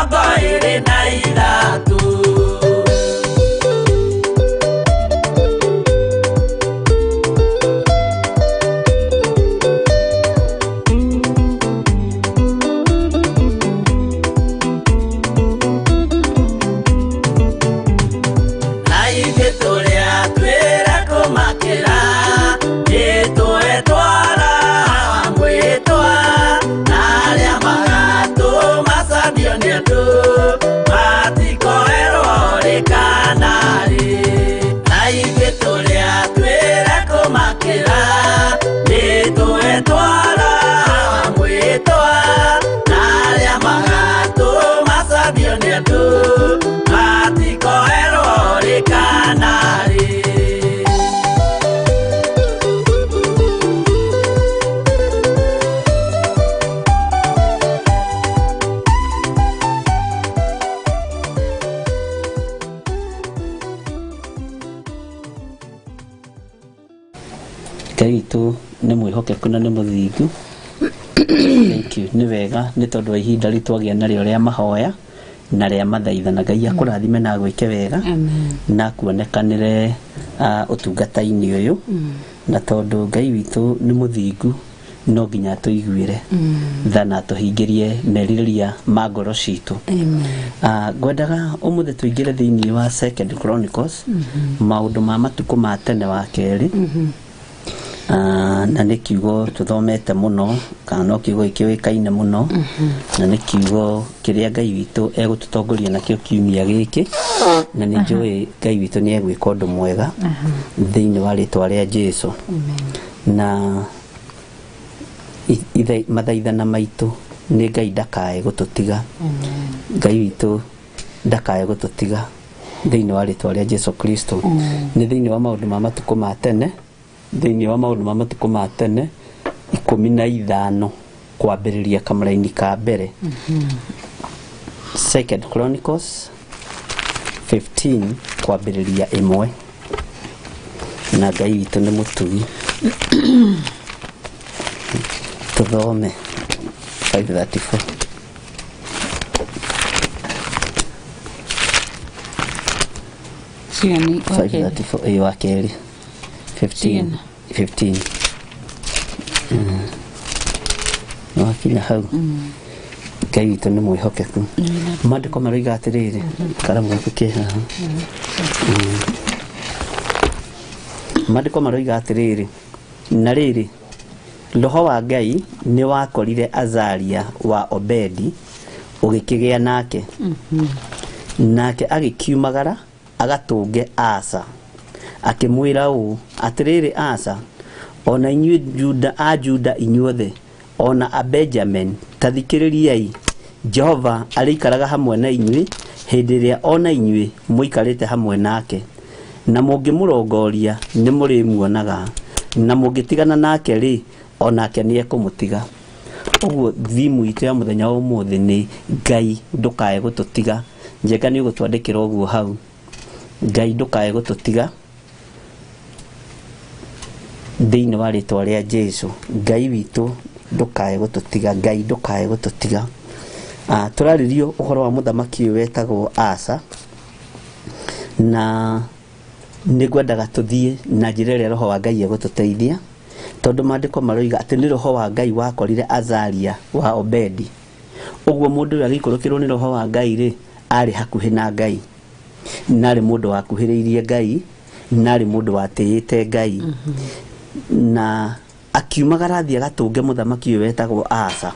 Kaitu nĩ mwĩhokeku na nĩ mũthingu. Thank you. Nĩ wega nĩ tondũ wa ihinda rĩtwagĩa narĩo rĩa mahoya na rĩa mathaithana. Ngai akũrathime na gwĩke wega na kuonekanĩre ũtungata-inĩ ũyũ na tondũ Ngai witũ nĩ mũthingu no nginya tũiguĩre tha na tũhingĩrie merirĩria ma ngoro citũ. Ngwendaga ũmũthĩ tũingĩre thĩinĩ wa 2 Chronicles maũndũ ma matukũ ma tene wa kerĩ. Na nĩ kiugo tũthomete mũno kana no kiugo kĩoĩkaine mũno na nĩ kiugo kĩrĩa Ngai witũ egũtũtongoria nakĩo kiumia gĩkĩ na nĩ njũĩ Ngai witũ nĩ egwĩka ũndũ mwega thĩinĩ wa rĩtwa rĩa Jesũ. Na mathaithana maitũ nĩ Ngai ndakae gũtũtiga. Ngai witũ ndakae gũtũtiga thĩinĩ wa rĩtwa rĩa Jesũ Kristo. Nĩ thĩinĩ wa maũndũ ma matukũ ma tene, thĩinĩ wa maũndũ ma matukũ ma tene 15 kwambĩrĩria kamũra-inĩ ka mbere. 2 Chronicles 15 kwambĩrĩria 1 na Ngai witũ nĩ mũtugi. Tũthome 5:34. Ciani, okay. 5:34 wa kerĩ. 15. Wakinya hau Ngai witũ nĩ mwĩhokeku. Maandĩko maroiga atĩrĩrĩ, karamu gaku ke haha. Maandĩko maroiga atĩrĩrĩ, na rĩrĩ Roho wa Ngai nĩ wakorire Azaria wa Obedi ũgĩkĩgĩa nake. Nake agĩkiumagara agatũnge Asa akĩmwĩra ũũ atĩrĩrĩ, Asa, ona inyuĩ Juda inyuothe, ona a Benjamin, tathikĩrĩriai, Jehova arĩikaraga hamwe na inyuĩ hĩndĩ ĩrĩa ona inyuĩ mũikarĩte hamwe nake, na mũngĩmũrongoria nĩ mũrĩmuonaga, na mũngĩtigana nake rĩ, onake nĩ ekũmũtiga. Ũguo thimu itũ ya mũthenya wa ũmũthĩ nĩ Ngai ndũkae gũtũtiga. Njenga nĩ ũgũtwandĩkĩra ũguo hau, Ngai ndũkae gũtũtiga thĩinĩ wa rĩtwa rĩa Jesũ. Ngai witũ ndũkae gũtũtiga, Ngai ndũkae gũtũtiga. Tũrarĩrio ũhoro wa mũthamaki ũyũ wetagwo Asa, na nĩ ngwendaga tũthiĩ na njĩra ĩrĩa Roho wa Ngai egũtũteithia, tondũ maandĩko maroiga atĩ nĩ Roho wa Ngai wakorire Azaria wa Obedi. Ũguo mũndũ ũrĩa agĩikũrũkĩrwo nĩ Roho wa Ngai rĩ, arĩ hakuhĩ na Ngai, narĩ mũndũ wakuhĩrĩirie Ngai, narĩ mũndũ watĩĩte Ngai. Na akiumagara athiĩ agatũnge mũthamaki ũyũ wetagwo Asa,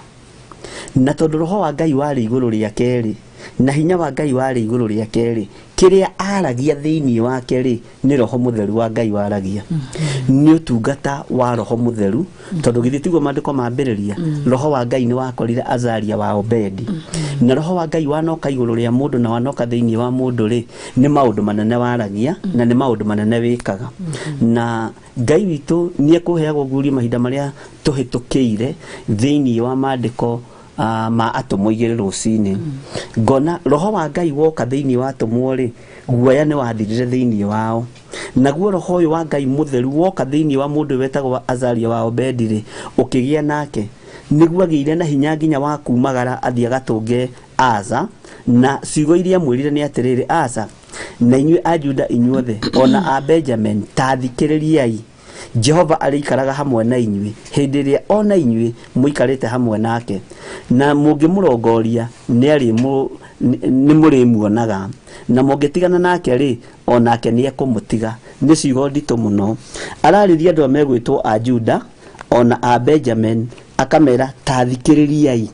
na tondũ Roho wa Ngai warĩ igũrũ rĩake rĩ, na hinya wa Ngai warĩ igũrũ rĩake rĩ, kiria aragia thiini wake ri ni roho mutheru wa Ngai waragia ni utungata wa roho mutheru tondu githitiguo mandiko mambiriria roho wa Ngai ni wakorire Azaria wa Obedi na roho wa Ngai wanoka iguru ria mundu na wanoka thiini wa mundu ri ni maundu manene waragia na ni maundu manene wikaga na Ngai witu ni ekuheagwo guuri mahinda maria tuhitukiire thiini wa mandiko ma atomo igere rucini ngona roho wa Ngai woka thiini wa atomo ri guoya ni wathirire thiini wao naguo roho uyu wa Ngai mutheru woka thiini wa mundu wetagwo Azaria wa Obedi ri ukigia nake niguo agiire na hinya nginya wa kumagara athia gatunge Asa na ciugo iria mwirire ni atiriri Asa na inyue a Juda inyuothe ona a Benjamin tathikiririai Jehova arikaraga hamwe na inyue hindi ria ona inyue muikarite hamwe nake na mungimurongoria ni murimuonaga na mungitigana nake ri onake ni ekumutiga ni ciugo ndito muno arariria andu megwitwo a Juda ona a Benjamin akamera tathikiririai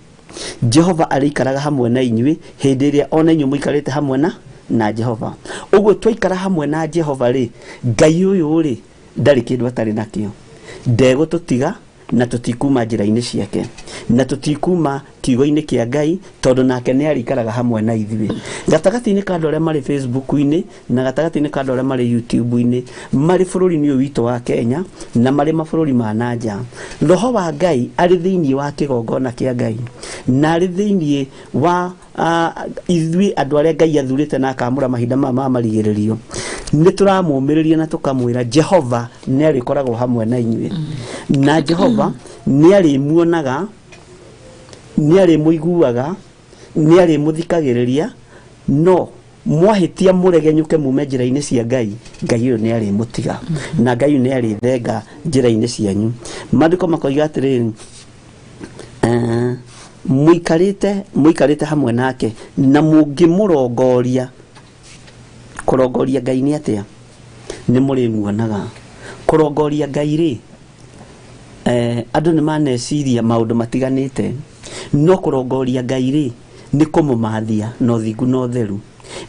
Jehova arikaraga hamwe na inyue hindi ria ona inyue muikarite hamwe na Jehova uguo twaikara hamwe na Jehova ri Ngai uyu ri ndari kindu atari nakio ndegututiga na tutikuma njira-ini ciake na tutikuma kiugo-ini kia Ngai tondu nake ni arikaraga hamwe na ithuĩ gatagati-ini ka andu aria mari Facebook-ini na gatagati-ini ka andu aria mari YouTube-ini mari bururi-ini uyu witu wa Kenya na mari mabururi ma nanja roho wa Ngai ari thiini wa kigongona kia Ngai na ari thiini wa ithuĩ andu aria Ngai athurite na akamura mahinda ma marigiririo ni turamumiriria na tukamwira Jehova ni arikoragwo hamwe na inyuĩ na Jehova ni arimuonaga ni arimuiguaga ni arimuthikagiriria no mwahitia muregenyuke mume njira-ini cia Ngai Ngai uyu ni arimutiga na Ngai ni arithenga njira-ini cianyu mandiko makoiga atiriri muikarite hamwe nake na mungimurongoria kurongoria Ngai ni atia ni murimuonaga kurongoria Ngai ri andu ni maneciria maundu matiganite no kurongoria Ngai ri ni kumumathia no thingu no theru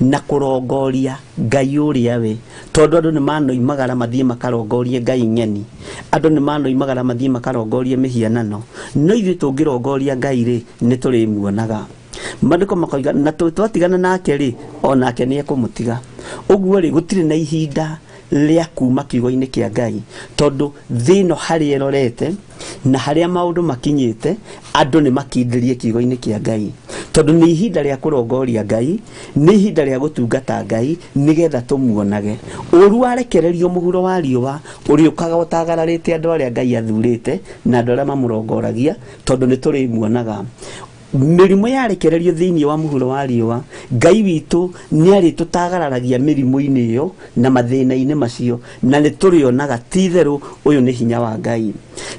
na kurongoria Ngai uria we tondu andu ni manoimagara mathie makarongorie Ngai ng'eni andu ni manoimagara mathie makarongorie mihianano no ithuĩ tungirongoria Ngai ri ni turimuonaga mandiko makoiga na twatigana nake ri onake ni ekumutiga uguo ri gutire na ihinda ria kuma kiugo-ini kia Ngai tondu thino hari erorete na haria maundu makinyite andu ni makindirie kiugo-ini kia Ngai tondu ni ihinda ria kurongoria Ngai ni ihinda ria gutungata Ngai nigetha tumuonage uru arekererio muhuro wa riũa uriukaga utagararite andu aria Ngai athurite na andu aria mamurongoragia tondu ni turimuonaga mirimu yarekererio thiini wa muhuro wa riũa Ngai witu ni aritutagararagia mirimu-ini iyo na mathina-ini macio na ni turionaga titheru uyu ni hinya wa Ngai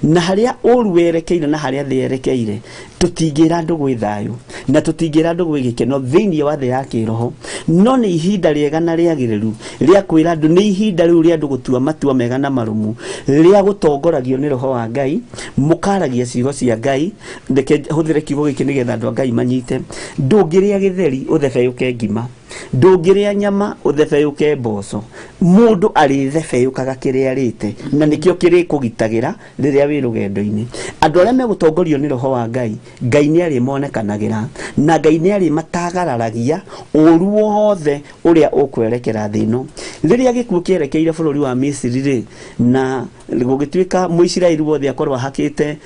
na haria uru werekeire na haria thi yerekeire tutingira andu gwi thayu na tutingira andu gwi gikeno thiini wa thi ya kiroho no ni ihinda riega na riagiriru ria kwira andu ni ihinda riu ria andu gutua matua mega na marumu ria gutongoragio ni roho wa Ngai mukaragia ciugo cia Ngai ndeke huthire kiugo giki nigetha andu a Ngai manyite ndungiria githeri uthebeyuke ngima ndungiria nyama uthebeyuke mboco mundu arithebeyukaga kiria arite na nikio kiri kugitagira riria wi rugendo-ini andu aria megutongorio ni roho wa Ngai Ngai ni arimonekanagira na Ngai ni arimatagararagia uru wothe uria ukwerekera thino riria gikuo kierekeire bururi wa Misiri ri na gugituika Muisiraeli wothe akorwa hakite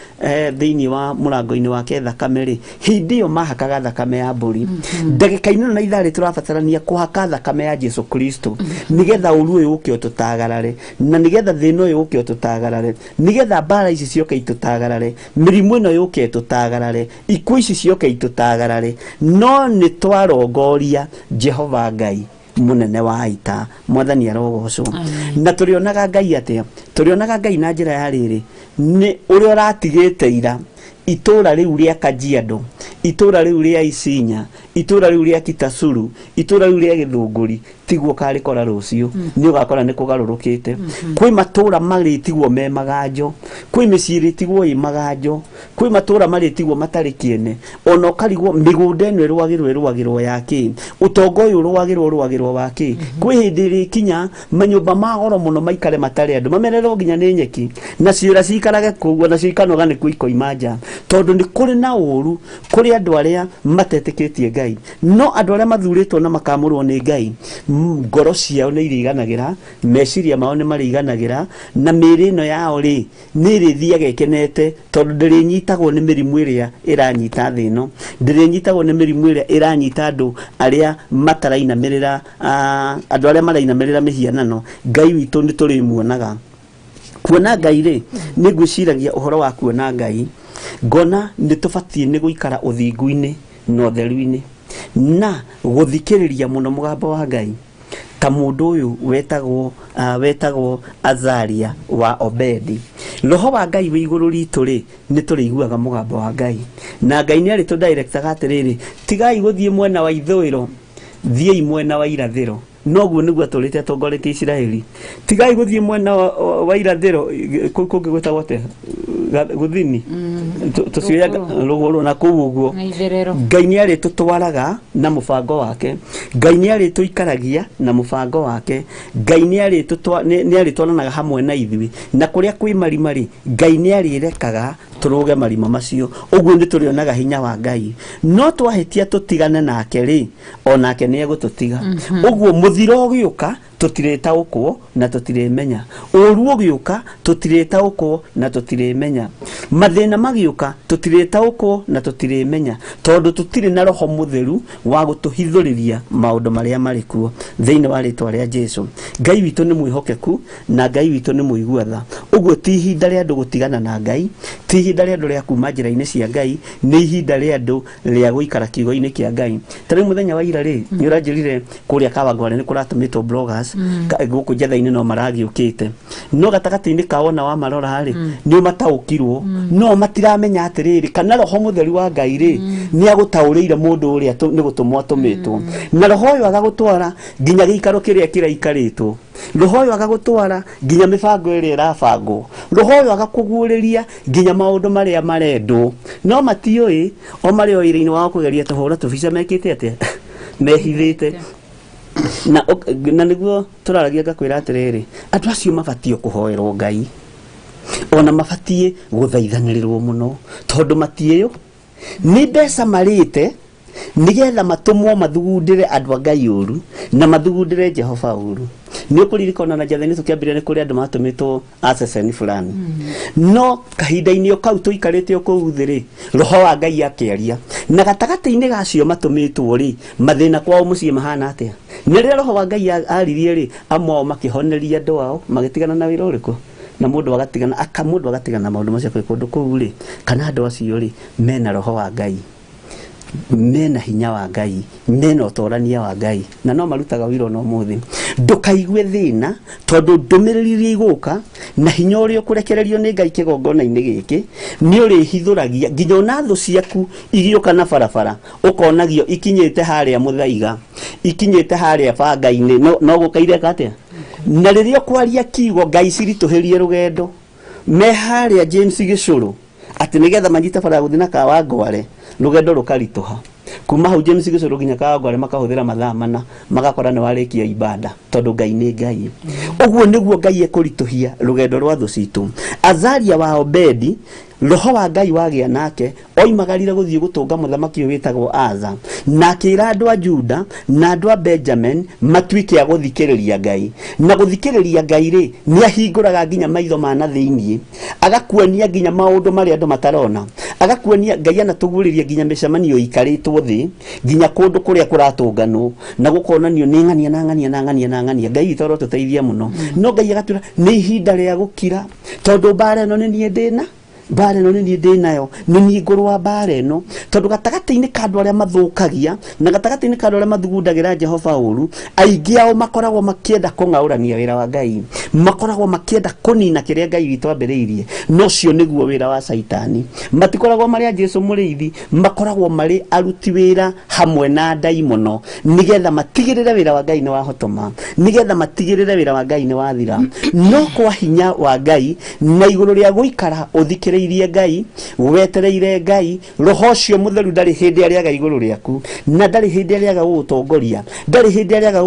thiini wa murango-ini wake thakame ri hindi iyo mahakaga thakame ya mburi ndagika-ini na ithari turabatarania kuhaka thakame ya Jesu Kristo nigetha uru uyu uke ututagarare na nigetha thino uyu uke ututagarare nigetha mbara ici cioke itutagarare mirimu ino yuke itutagarare ikuo ici cioke itutagarare no ni twarongoria Jehova Ngai munene wa ita mwathani arogocwo na turionaga Ngai atia turionaga Ngai na njira ya riri ni uria uratigite ira itura riu ria Kajiado, itura riu ria Isinya, itura riu ria Kitasuru, itura riu ria Githunguri tiguo karikora rucio ni ugakora ni kugarurukite. Kwi matura maritigwo me maganjo, kwi micii ritigwo i maganjo, kwi matura maritigwo matari kiene, ona ukarigwo migunda ino irwagirwo yaki, utongo uyu urwagirwo waki. Kwi hindi rikinya manyumba ma goro muno maikare matari andu mamererwo nginya ni nyeki, na ciira ciikarage kuguo na cikanoga ni kuikoima nja, tondu ni kuri na uru kuri andu aria matetikitie Ngai. No andu aria mathuritwo na makamurwo ni Ngai, ngoro ciao ni iriganagira, meciria mao ni mariganagira, na mĩĩrĩ ĩno yao ri ni rithiaga ikenete, tondu ndirinyitagwo ni mĩrimũ ĩrĩa iranyita thĩ ĩno, ndirinyitagwo ni mĩrimũ ĩrĩa iranyita andu aria matarainamirira, andu aria marainamirira mĩhianano. Ngai witũ ni turimuonaga. Kuona Ngai ri ni gwiciragia uhoro wa kuona Ngai, ngona ni tubatie ni guikara uthingu-ini na utheru-ini na guthikiriria muno mugambo wa Ngai. Ta mundu uyu wetagwo Azaria wa Obedi, roho wa Ngai wi iguru ritu ri ni turiguaga mugambo wa Ngai, na Ngai ni ari tu director atiriri, tigai guthie mwena wa ithwiro, thiei mwena wa irathiro. Noguo niguo aturite atongoretie Isiraeli, tigai guthie mwena wa irathiro kungi gwetagwo te guthini tucioya ruguru na kuu uguo. Ngai ni ari tutwaraga na mubango wake, Ngai ni ari tuikaragia na mubango wake, Ngai ni ari twaranaga hamwe na ithui, na kuria kwi marimari Ngai ni ari rekaga turuge marima macio. Uguo ndi turionaga hinya wa Ngai. No twahitia tutigane nake ri, onake ni egututiga. Uguo muthiro ugiuka tutiretaukwo na tutiremenya, uru ugiuka tutiretaukwo na tutiremenya, mathina magiuka tutiretaukwo na tutiremenya, tondu tutire na roho mutheru wa gutuhithuriria maundu maria mari kuo thiini wa ritwa ria Jesu. Ngai witu ni mwihokeku na Ngai witu ni muiguatha. Uguo ti ihinda ria andu gutigana na Ngai, ti ihinda ria andu ria kuma njira-ini cia Ngai, ni ihinda ria andu ria guikara kiugo-ini kia Ngai. Tari muthenya wa ira ri ni uranjirire kuria Kawangware ni kuratumitwo bloggers guku jetha-ini no maragiukite, no gatagati-ini kaona wa marora ri ni mataukirwo, no matiramenya atiriri kana roho mutheru wa Ngai ri ni agutauriire mundu uria ni gutumwo atumitwo, na roho uyu agagutwara nginya giikaro kiria kiraikaritwo, roho uyu agagutwara nginya mibango iria irabangwo, roho uyu agakuguriria nginya maundu maria marendwo, no matioi o mari o ira-ini wa kugeria tuhura tubica mekite atia mehithite. Na niguo turaragia ngakwira atiriri, andu acio mabatie kuhoerwo Ngai, ona mabatie guthaithanirirwo muno, tondu matieyo ni mbeca marite nigetha matumwo mathugundire andu a Ngai uru na mathugundire Jehova uru. Ni ukuririkana na jathani tukiambire ni kuri andu matumitwo aseseni fulani, no kahinda-ini kau tuikarite kuu thiri roho wa Ngai akiaria, na gatagati-ini gacio matumitwo ri mathina kwao mucii mahana atia. Ni ria roho wa Ngai aririe ri amwe makihoneria andu ao magitigana na wira uriku, na mundu agatigana maundu macio kwi kundu kuu ri, kana andu acio ri mena roho wa Ngai, mena hinya wa Ngai, mena utorania wa Ngai, na no marutaga wira no muthi. Ndukaigue thina tondu ndumiriri ria iguka na hinya uria ukurekererio ni Ngai kigongona-ini giki ni uri hithuragia nginya ona thu ciaku igiuka na barabara ukonagio ikinyite haria muthaiga, ikinyite haria banga-ini, no gukaire katia. Na riria kwaria kiugo Ngai cirituhirie rugendo me haria James Gicuru ati nigetha manyite bara guthina Kawangware, rugendo rukarituha kuma hau James Gicuru nginya Kawangware makahuthira mathaa mana magakora ni warikia ibada, tondu Ngai ni Ngai. Uguo niguo Ngai ekurituhia rugendo rwa thu citu. Azaria wa Obedi, roho wa Ngai wagia nake oimagarire guthie gutunga muthamaki witagwo Asa, na akira andu a Juda na andu a Benjamin matuike a guthikiriria Ngai. Na guthikiriria Ngai ri ni ahinguraga nginya maitho ma na thiini, agakuonia nginya maundu maria andu matarona, agakuonia Ngai anatuguriria nginya micemanio ikaritwo thi nginya kundu kuria kuratungano na gukonanio ni ng'ania na ng'ania na ng'ania na ng'ania. Ngai itoro tuteithia muno. No Ngai agatwira ni ihinda ria gukira, tondu bara no ni ndina mbara ĩno nĩ niĩ ndĩ nayo, nĩ niĩ ngũrũa mbara ĩno, tondũ gatagatĩ-inĩ ka andũ arĩa mathũkagia na gatagatĩ-inĩ ka andũ arĩa mathugundagĩra Jehova ũru, aingĩ ao makoragwo makĩenda kũng'aũrania wĩra wa Ngai, makoragwo makĩenda kũnina kĩrĩa Ngai witũ ambĩrĩirie, no cio nĩguo wĩra wa Saitani. Matikoragwo marĩ a Jesũ mũrĩithi, makoragwo marĩ aruti wĩra hamwe na ndaimono, nĩgetha matigĩrĩre wĩra wa Ngai nĩ wahotoma, nĩgetha matigĩrĩre wĩra wa Ngai nĩ wathira. No kwa hinya wa Ngai na igũrũ rĩa gũikara ũthikĩrĩirie Ngai, wetereire Ngai, roho ũcio mũtheru ndarĩ hĩndĩ arĩaga igũrũ rĩaku, na ndarĩ hĩndĩ arĩaga gũgũtongoria, ndarĩ hĩndĩ arĩaga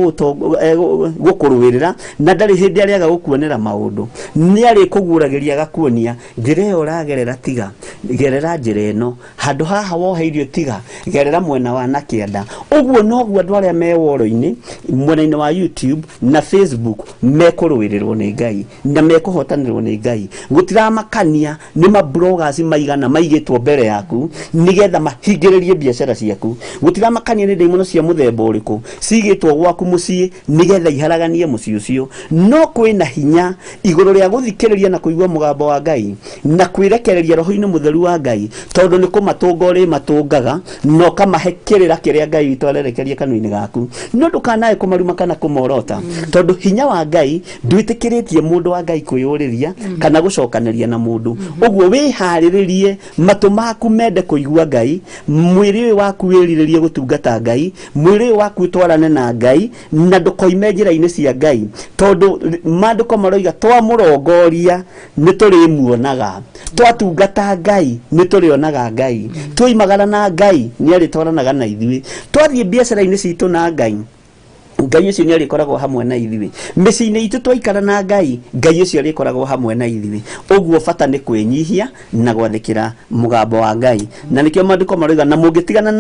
gũkũrũĩrĩra, na ndarĩ hĩndĩ arĩaga gũkuonera maũndũ. Nĩ arĩkũguũragĩria agakuonia njĩra ĩyo ũragerera tiga, gerera njĩra ĩno, handũ haha woheirio tiga, gerera mwena wa nakĩanda. Ũguo noguo andũ arĩa me woro-inĩ mwena-inĩ wa YouTube na Facebook mekũrũĩrĩrwo nĩ Ngai na mekũhotanĩrwo nĩ Ngai. Gũtiramakania nĩ mabloggers maigana maigĩtwo mbere yaku nĩgetha mahingĩrĩrie biacara ciaku. Gũtiramakania nĩ ndaimono cia mũthemba ũrĩkũ cigĩtwo gwaku mũciĩ nĩgetha iharaganie mũciĩ ũcio. No kwĩna hinya igũrũ rĩa gũthikĩrĩria na kũigua mũgambo wa Ngai na kwĩrekereria roho-inĩ mũtheru wa Ngai, tondũ nĩ kũmatũnga ũrĩ matũngaga no kamahe kĩrĩra kĩrĩa Ngai witũ arerekeria kanua-inĩ gaku. No ndũkanae kũmaruma kana kũmorota, tondũ hinya wa Ngai ndwĩtĩkĩrĩtie mũndũ wa Ngai kwĩyũrĩria kana gũcokanĩria na mũndũ. Ũguo wĩharĩrĩrie matũ maku mende kũigua Ngai, mwĩrĩ ũyũ waku wĩrirĩrie gũtungata Ngai, mwĩrĩ ũyũ waku twarane na Ngai na ndũkoime njĩra-inĩ cia Ngai, tondũ maandĩko maroiga twamũrongoria nĩ tũrĩmuonaga, twatungata Ngai nĩ tũrĩonaga Ngai, twoimagara na Ngai nĩ arĩtwaranaga na ithuĩ, twathiĩ biacara-inĩ citũ na Ngai, Ngai ũcio nĩ arĩkoragwo hamwe na ithuĩ, mĩciĩ-inĩ itũ twaikara na Ngai, Ngai ũcio arĩkoragwo hamwe na ithuĩ. Ũguo bata nĩ kwĩnyihia na gwathĩkĩra mũgambo wa Ngai, na nĩkĩo maandĩko maroiga na mũngĩtigana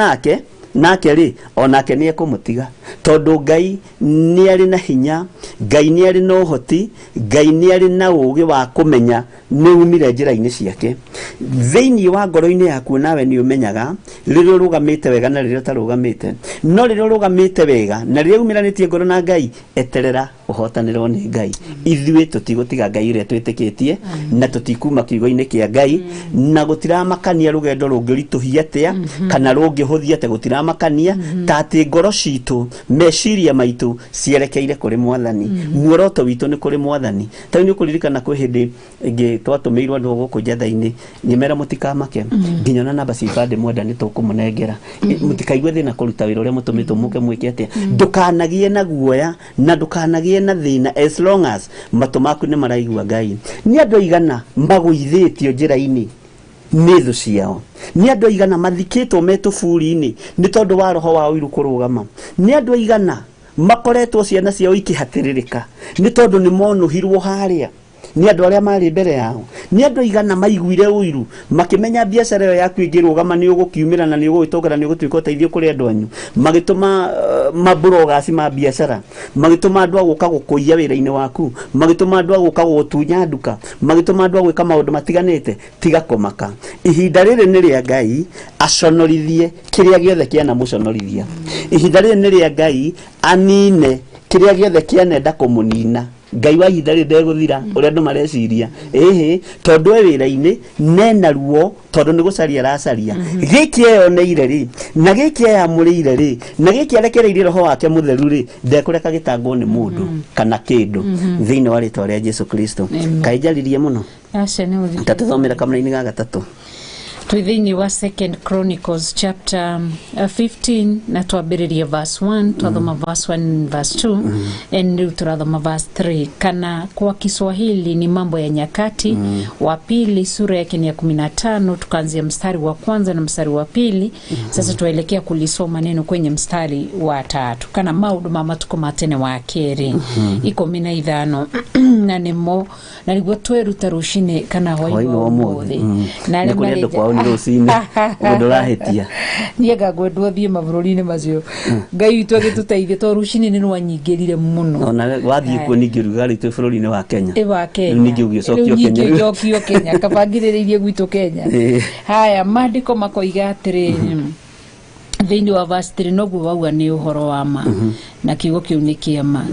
nake rĩ, onake nĩ ekũmũtiga, tondũ Ngai nĩ arĩ na hinya, Ngai nĩ arĩ na ũhoti, Ngai nĩ arĩ na ũũgĩ wa kũmenya nĩ umire njĩra-inĩ ciake. Thĩinĩ wa ngoro-inĩ yaku nawe nĩ ũmenyaga rĩrĩa ũrũgamĩte wega na rĩrĩa ũtarũgamĩte. No rĩrĩa ũrũgamĩte wega na rĩrĩa umiranĩtie ngoro na Ngai, eterera ũhotanĩrwo nĩ Ngai. Ithuĩ tũtigũtiga Ngai ũrĩa twĩtĩkĩtie na tũtikuma kiugo-inĩ kĩa Ngai, na gũtiramakania rũgendo rũngĩritũhia atĩa kana rũngĩhũthia atĩa, gũtiramakania ta atĩ ngoro citũ, meciria maitũ cierekeire kũrĩ Mwathani, muoroto witũ nĩ kũrĩ Mwathani. Ta nĩ ũkũririkana kwĩ hĩndĩ ĩngĩ twatũmĩirwo andũ gũkũ njatha-inĩ, nyemera mũtikamake nginya na namba cia ibandĩ mwenda nĩ tũkũmũnengera, mũtikaigue thĩna kũruta wĩra ũrĩa mũtũmĩtwo mũke mwĩke atĩa. Ndũkanagie na guoya na ndũkanagie na thĩna, as long as matũ maku nĩ maraigua Ngai. Nĩ andũ aigana magũithĩtio njĩra-inĩ nĩ thũ ciao, nĩ andũ aigana mathikĩtwo metũburi-inĩ nĩ tondũ wa roho wa ũiru kũrũgama, nĩ andũ aigana makoretwo ciana ciao ikĩhatĩrĩrĩka nĩ tondũ nĩ monuhirwo harĩa nĩ andũ arĩa marĩ mbere yao. Nĩ andũ aigana maiguire ũiru makĩmenya biacara ĩyo yaku ĩngĩrũgama nĩ ũgũkiumĩra na nĩ ũgũgĩtongera nĩ ũgũtuĩka ũteithio kũrĩ andũ anyu, magĩtũma mabroggers ma biacara, magĩtũma andũ agũka gũkũiya wĩra-inĩ waku, magĩtũma andũ agũka gũtunya nduka, magĩtũma andũ agwĩka maũndũ matiganĩte. Tiga kũmaka, ihinda rĩrĩ nĩ rĩa Ngai aconorithie kĩrĩa gĩothe kĩana mũconorithia. Ihinda rĩrĩ nĩ rĩa Ngai anine kĩrĩa gĩothe kĩanenda kũmũnina. Ngai wa ihinda rĩrĩ ndegũthira ũrĩa andũ mareciria, tondũ wĩra-inĩ nena ruo, tondũ nĩ gũcaria aracaria. Gĩkĩ eyoneire rĩ, na gĩkĩ eyamũrĩire rĩ, na gĩkĩ arekereirie roho wake mũtheru rĩ, ndekũreka gĩtangwo nĩ mũndũ kana kĩndũ thĩinĩ wa rĩtwa rĩa Jesũ Kristo. Kaĩ njaririe mũno, tatũthomera kamũra-inĩ ga gatatũ. Twĩ thĩinĩ wa 2 Chronicles chapter 15 na twambĩrĩria verse 1, twathoma verse 1 and verse 2 and rĩu tũrathoma verse 3. Kana kwa Kiswahili ni Mambo ya Nyakati wa pili sura yake ni ya 15, tukaanzia mstari wa kwanza na mstari wa pili. Sasa tuelekea kulisoma neno kwenye mstari wa 3. Kana maundu ma matuko matene wa keri 15 na nimo na niguo tweruta rucine kana hwainĩ wa ũmũthĩ na rĩmwe kwao nĩ rũcinĩ ũndũ ũrahĩtia niĩ ngagwendwo thiĩ mabũrũri-inĩ macio. Ngai witũ agĩtũteithia tondũ rũcinĩ nĩ rwanyingĩrire mũno. Ona wathiĩ kuo ningĩ rugarĩ twĩ bũrũri-inĩ wa Kenya. Wa Kenya. Ningĩ ũgĩcokio Kenya kabangĩrĩrie gwitũ Kenya. Haya maandĩko makoiga atĩrĩ thĩinĩ wa verse 3 noguo wauga nĩ ũhoro wa ma na kiugo kĩu nĩ kĩa ma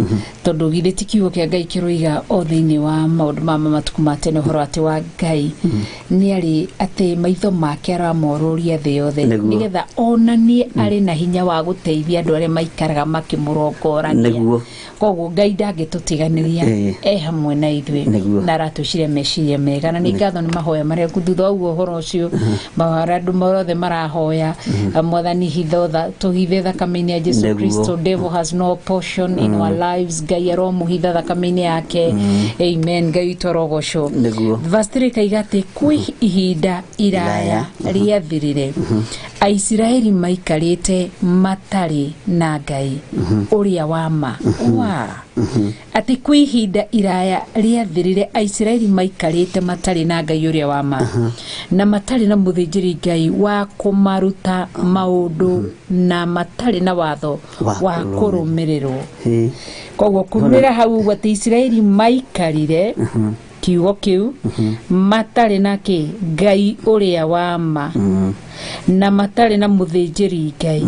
tondũ githĩ ti kiugo kĩa Ngai kĩroiga o thĩinĩ wa maũndũ ma matuku ma tene ũhoro atĩ wa Ngai nĩ arĩ atĩ maitho make aramorũria thĩ yothe nĩgetha onanie arĩ na hinya wa gũteithia andũ arĩa maikaraga makĩmũrongorania koguo Ngai ndangĩtũtiganĩria hamwe na ithuĩ na aratũcire meciria mega na nĩ ngatho nĩ mahoya marĩa thutha wa ũhoro ũcio andũ mothe marahoya mwathani tuhithe thakame-inĩ ya Jesu Kristo. Devil has no portion in our lives. Ngai aromũhitha thakame-inĩ yake. Amen. Ngai torogoco. Verse 3 kaiga atĩ kwĩ ihinda iraya rĩathirire Aisiraeli maikarĩte matarĩ na Ngai ũrĩa wa ma. Atĩ kwĩ ihinda iraya rĩathirire Aisiraeli maikarĩte matarĩ na Ngai ũrĩa wa ma na matarĩ na mũthĩnjĩri Ngai wa kũmaruta maũndũ na matarĩ na watho wa kũrũmĩrĩrwo. Koguo kumĩra hau atĩ Aisiraeli maikarire kiugo kĩu matarĩ na Ngai ũrĩa wa ma na matarĩ na mũthĩnjĩri Ngai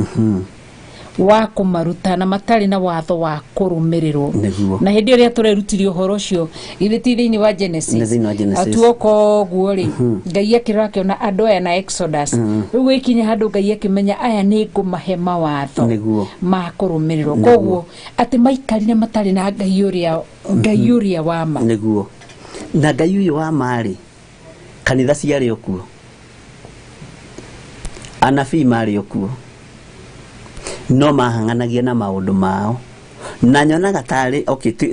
wa kũmaruta na matarĩ na watho wa kũrũmĩrĩrwo. Na hĩndĩ ĩrĩa tũrerutirie ũhoro ũcio githĩ ti thĩinĩ wa Genesis atuoka ũguo rĩ Ngai akĩrora akĩona andũ aya na Exodus rĩu gĩkinya handũ Ngai akĩmenya aya nĩ ngũmahe mawatho ma kũrũmĩrĩrwo. Koguo atĩ maikarire matarĩ na Ngai ũrĩa wa ma na Ngai ũyũ wa ma rĩ kanitha ciarĩ o kuo anabii marĩ o kuo no mahanganagia na maũndũ mao na nyonaga tarĩ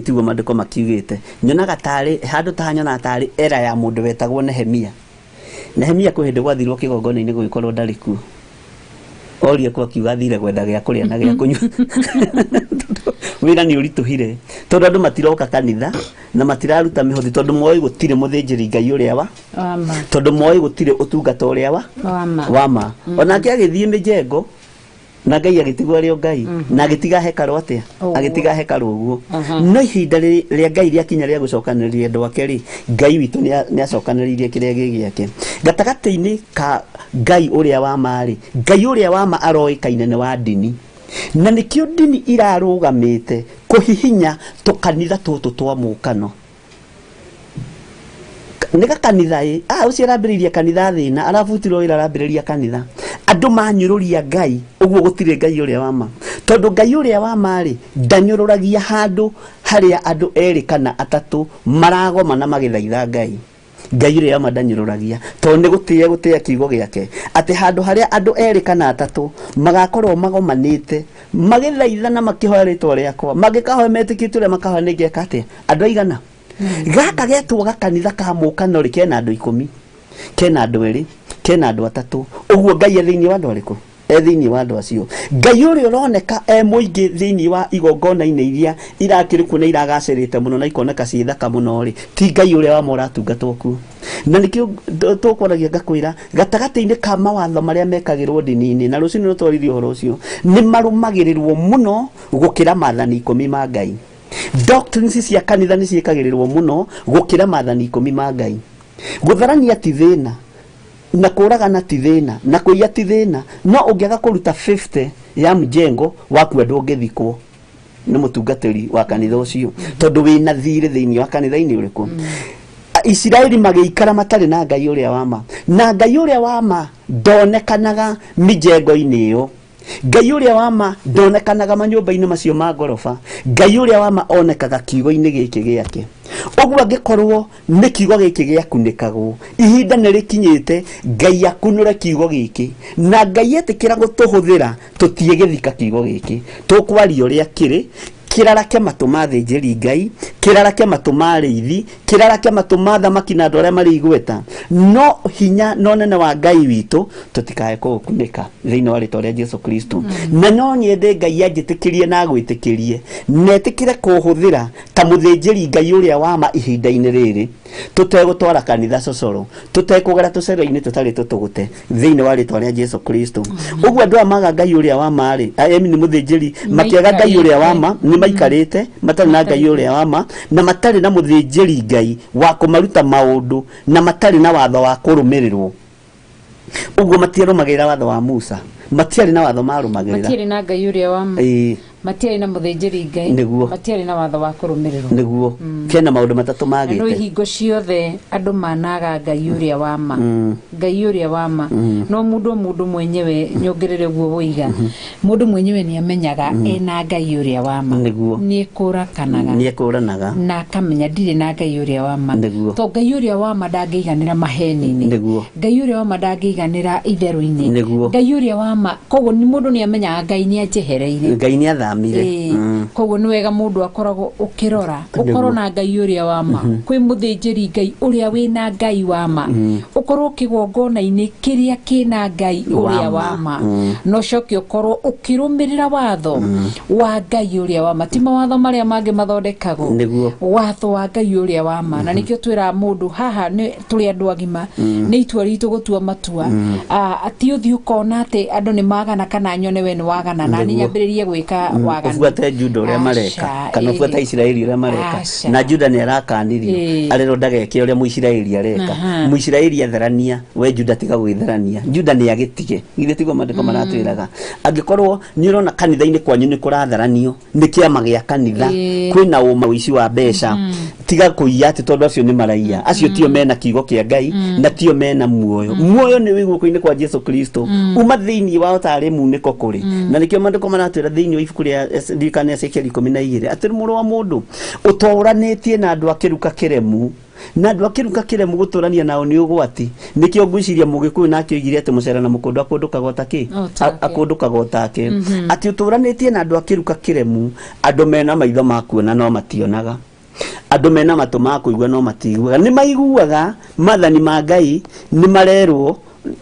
tiguo maandĩko makiugĩte nyonaga tarĩ handũ ta nyonaga tarĩ era ya mũndũ wetagwo Nehemia kwĩ hĩndĩ gwathirwo kĩgongona-inĩ gũgĩkorwo ndarĩ kuo oria kwa kiuga thire gwetha gĩa kũrĩa na gĩa kũnyua wĩra nĩ ũritũhire tondũ andũ matiroka kanitha na matiraruta mĩhothi tondũ moĩ gũtirĩ mũthĩnjĩri Ngai ũrĩa wa tondũ moĩ gũtirĩ ũtungata ũrĩa wa ma onake agĩthiĩ mĩjengo na Ngai agĩtigwo arĩ o Ngai na agĩtiga hekarũ atĩa agĩtiga hekarũ ũguo no ihinda rĩa Ngai rĩakinya rĩa gũcokanĩrĩria andũ ake rĩ Ngai witũ nĩ acokanĩrĩirie kĩrĩa gĩgĩake gatagatĩ-inĩ ka Ngai ũrĩa wa ma rĩ Ngai ũrĩa wa ma aroĩkaine nĩ wa ndini na nĩkĩo ndini irarũgamĩte kũhihinya tũkanitha tũtũ twa mũkano nĩga kanitha ũcio arambĩrĩirie kanitha thĩna arabutirwo wĩra arambĩrĩria kanitha andũ manyũrũria Ngai ũguo gũtirĩ Ngai ũrĩa wa ma tondũ Ngai ũrĩa wa ma rĩ ndanyũrũragia handũ harĩa andũ erĩ kana atatũ maragoma na magĩthaitha Ngai Ngai ũrĩa wa ma ndanyũrũragia tondũ nĩ gũtĩĩa kiugo gĩake atĩ handũ harĩa andũ erĩ kana atatũ magakorwo magomanĩte magĩthaitha na makĩhoya rĩtwa rĩakwa magĩkahoya metĩkĩtie ũrĩa makahoya nĩngeka atĩa andũ aigana gaka getwo gakanitha ka mũkano rĩ kena andũ 10 kena andũ 2 kena andũ 3 ũguo Ngai thĩinĩ wa andũ arĩkũ thĩinĩ wa andũ acio Ngai ũrĩa ũroneka mũingĩ thĩinĩ wa igongona-inĩ iria irakĩrĩ kuo na iragacĩrĩte mũno na ikoneka ciĩ thaka mũno rĩ ti Ngai ũrĩa wa mũratungatwo kuo na nĩkĩo tũkwaragia ngakwĩra gatagatĩ-inĩ ka mawatho marĩa mekagĩrwo ndini-inĩ na rũciũ nĩ twarĩrie ũhoro ũcio nĩ marũmagĩrĩrwo mũno gũkĩra maathani 10 ma Ngai doctrines cia kanitha nĩ ciĩkagĩrĩrwo mũno gũkĩra maathani 10 ma Ngai gũtharania ti thĩna na kũragana ti thĩna na kũiya ti thĩna no ũngĩaga kũruta 50 ya mjengo waku ndũngĩthikwo nĩ mũtungatĩri wa kanitha ũcio tondũ wĩna thirĩ thĩinĩ wa kanitha-inĩ ũrĩkũ Isiraeli magĩikara matarĩ na Ngai ũrĩa wa ma na Ngai ũrĩa wa ma ndonekanaga mjengo-inĩ ĩyo Ngai ũrĩa wa ma ndonekanaga manyũmba-inĩ macio ma ngoroba Ngai ũrĩa wa ma onekaga kiugo-inĩ gĩkĩ gĩake ũguo angĩkorwo nĩ kiugo gĩkĩ gĩakunĩkagwo ihinda nĩ rĩkinyĩte Ngai akunũre kiugo gĩkĩ na Ngai etĩkĩra gũtũhũthĩra tũtiĩgĩthika kiugo gĩkĩ tũkwaria ũrĩa kĩrĩ kĩrarake matũ ma thĩnjĩri Ngai kĩrarake matũ ma arĩithi kĩrarake matũ ma thamaki na andũ arĩa marĩ igweta no hinya no nene wa Ngai witũ tũtikae kũũkunĩka thĩinĩ wa rĩĩtwa rĩa Jesu Kristo na no nyende Ngai anjĩtĩkĩrie na gwĩtĩkĩrie netĩkĩre kũhũthĩra ta mũthĩnjĩri Ngai ũrĩa wa ma ihinda-inĩ rĩrĩ tũtegũtwara kanitha cocoro tũtekũgera tũcero-inĩ tũtarĩ tũtũgũte thĩinĩ wa rĩĩtwa rĩa Jesu Kristo ũguo andũ maga Ngai ũrĩa wa ma rĩ nĩ mũthĩnjĩri makĩaga Ngai ũrĩa wa ma maikarĩte matarĩ na Ngai ũrĩa wa ma na matarĩ na mũthĩnjĩri Ngai wa kũmaruta maũndũ na matarĩ na watho wa kũrũmĩrĩrwo ũguo matirũmagĩrĩra watho wa Musa matiarĩ na watho marũmagĩrĩra matiarĩ na Ngai ũrĩa wa ma matiarĩ na mũthĩnjĩri Ngai matiarĩ na watho wa kũrũmĩrĩrwo nĩguo kena maũndũ matatũ magĩte no ihingo ciothe andũ managa Ngai ũrĩa wa ma Ngai ũrĩa wa ma no mũndũ mwenyewe nyongerere guo woiga mũndũ mwenyewe nĩ amenyaga ena Ngai ũrĩa wa ma nĩ kũrakanaga na akamenya ndirĩ na Ngai ũrĩa wa ma to Ngai ũrĩa wa ma ndangĩiganĩra maheni-inĩ Ngai ũrĩa wa ma ndangĩiganĩra itherũ-inĩ Ngai ũrĩa wa ma koguo ni mũndũ nĩ amenyaga Ngai nĩ anjehereire Ngai nĩ athamire koguo nĩ wega mũndũ akoragwo ũkĩrora ũkorwo na Ngai ũrĩa wa ma kwĩ mũthĩnjĩri Ngai ũrĩa wĩna Ngai wa ma ũkorwo kĩgongona-inĩ kĩrĩa kĩna Ngai ũrĩa wa ma no coke ũkorwo ũkĩrũmĩrĩra watho wa Ngai ũrĩa wa ma ti mawatho marĩa mangĩ mathondekagwo watho wa Ngai ũrĩa wa ma na nĩkĩo twĩra mũndũ haha nĩ tũrĩ andũ agima nĩ itua ritũ gũtua matua ati ũthiĩ ũkona atĩ andũ nĩ magana kana nyone we nĩ wagana na nĩ nyambĩrĩrie gwĩka waganu ufuate Juda ũrĩa mareka kana ufuate Isiraeli ũrĩa mareka na Juda nĩ arakanirio arero ndageke ũrĩa Mũisiraeli areka Mũisiraeli atherania we Juda tiga gwĩtherania Juda nĩ agĩtige githĩ tigwo mandĩko maratwĩraga angĩkorwo nĩ ũrona kanitha-inĩ kwanyu nĩ kũratheranio nĩ kĩama gĩa kanitha kwĩna ũma ũici wa mbeca tiga kũiya atĩ tondũ acio nĩ maraiya acio tio mena kiugo kĩa Ngai na tio mena muoyo nĩ wĩ guoko-inĩ kwa Jesu Kristo uma thĩinĩ wao tarĩ munĩko kũrĩ na nĩkĩo mandĩko maratwĩra thĩinĩ wa ibuku rĩa ndikana Ezekiel 12 atĩ mũrũ wa mũndũ ũtoranĩtie na andũ akĩruka kĩremu na andũ akĩruka kĩremu gũtũrania nao nĩ ũgwati nĩkĩo ngwĩciria Mũgĩkũyũ nake oigire atĩ mũcera na mũkũndũ akũndũkaga otake atĩ ũtũranĩtie na andũ akĩruka kĩremu andũ mena maitho ma kuona no mationaga andũ mena matũ ma kũigua no matiguaga nĩ maiguaga mathani ma Ngai nĩ marerwo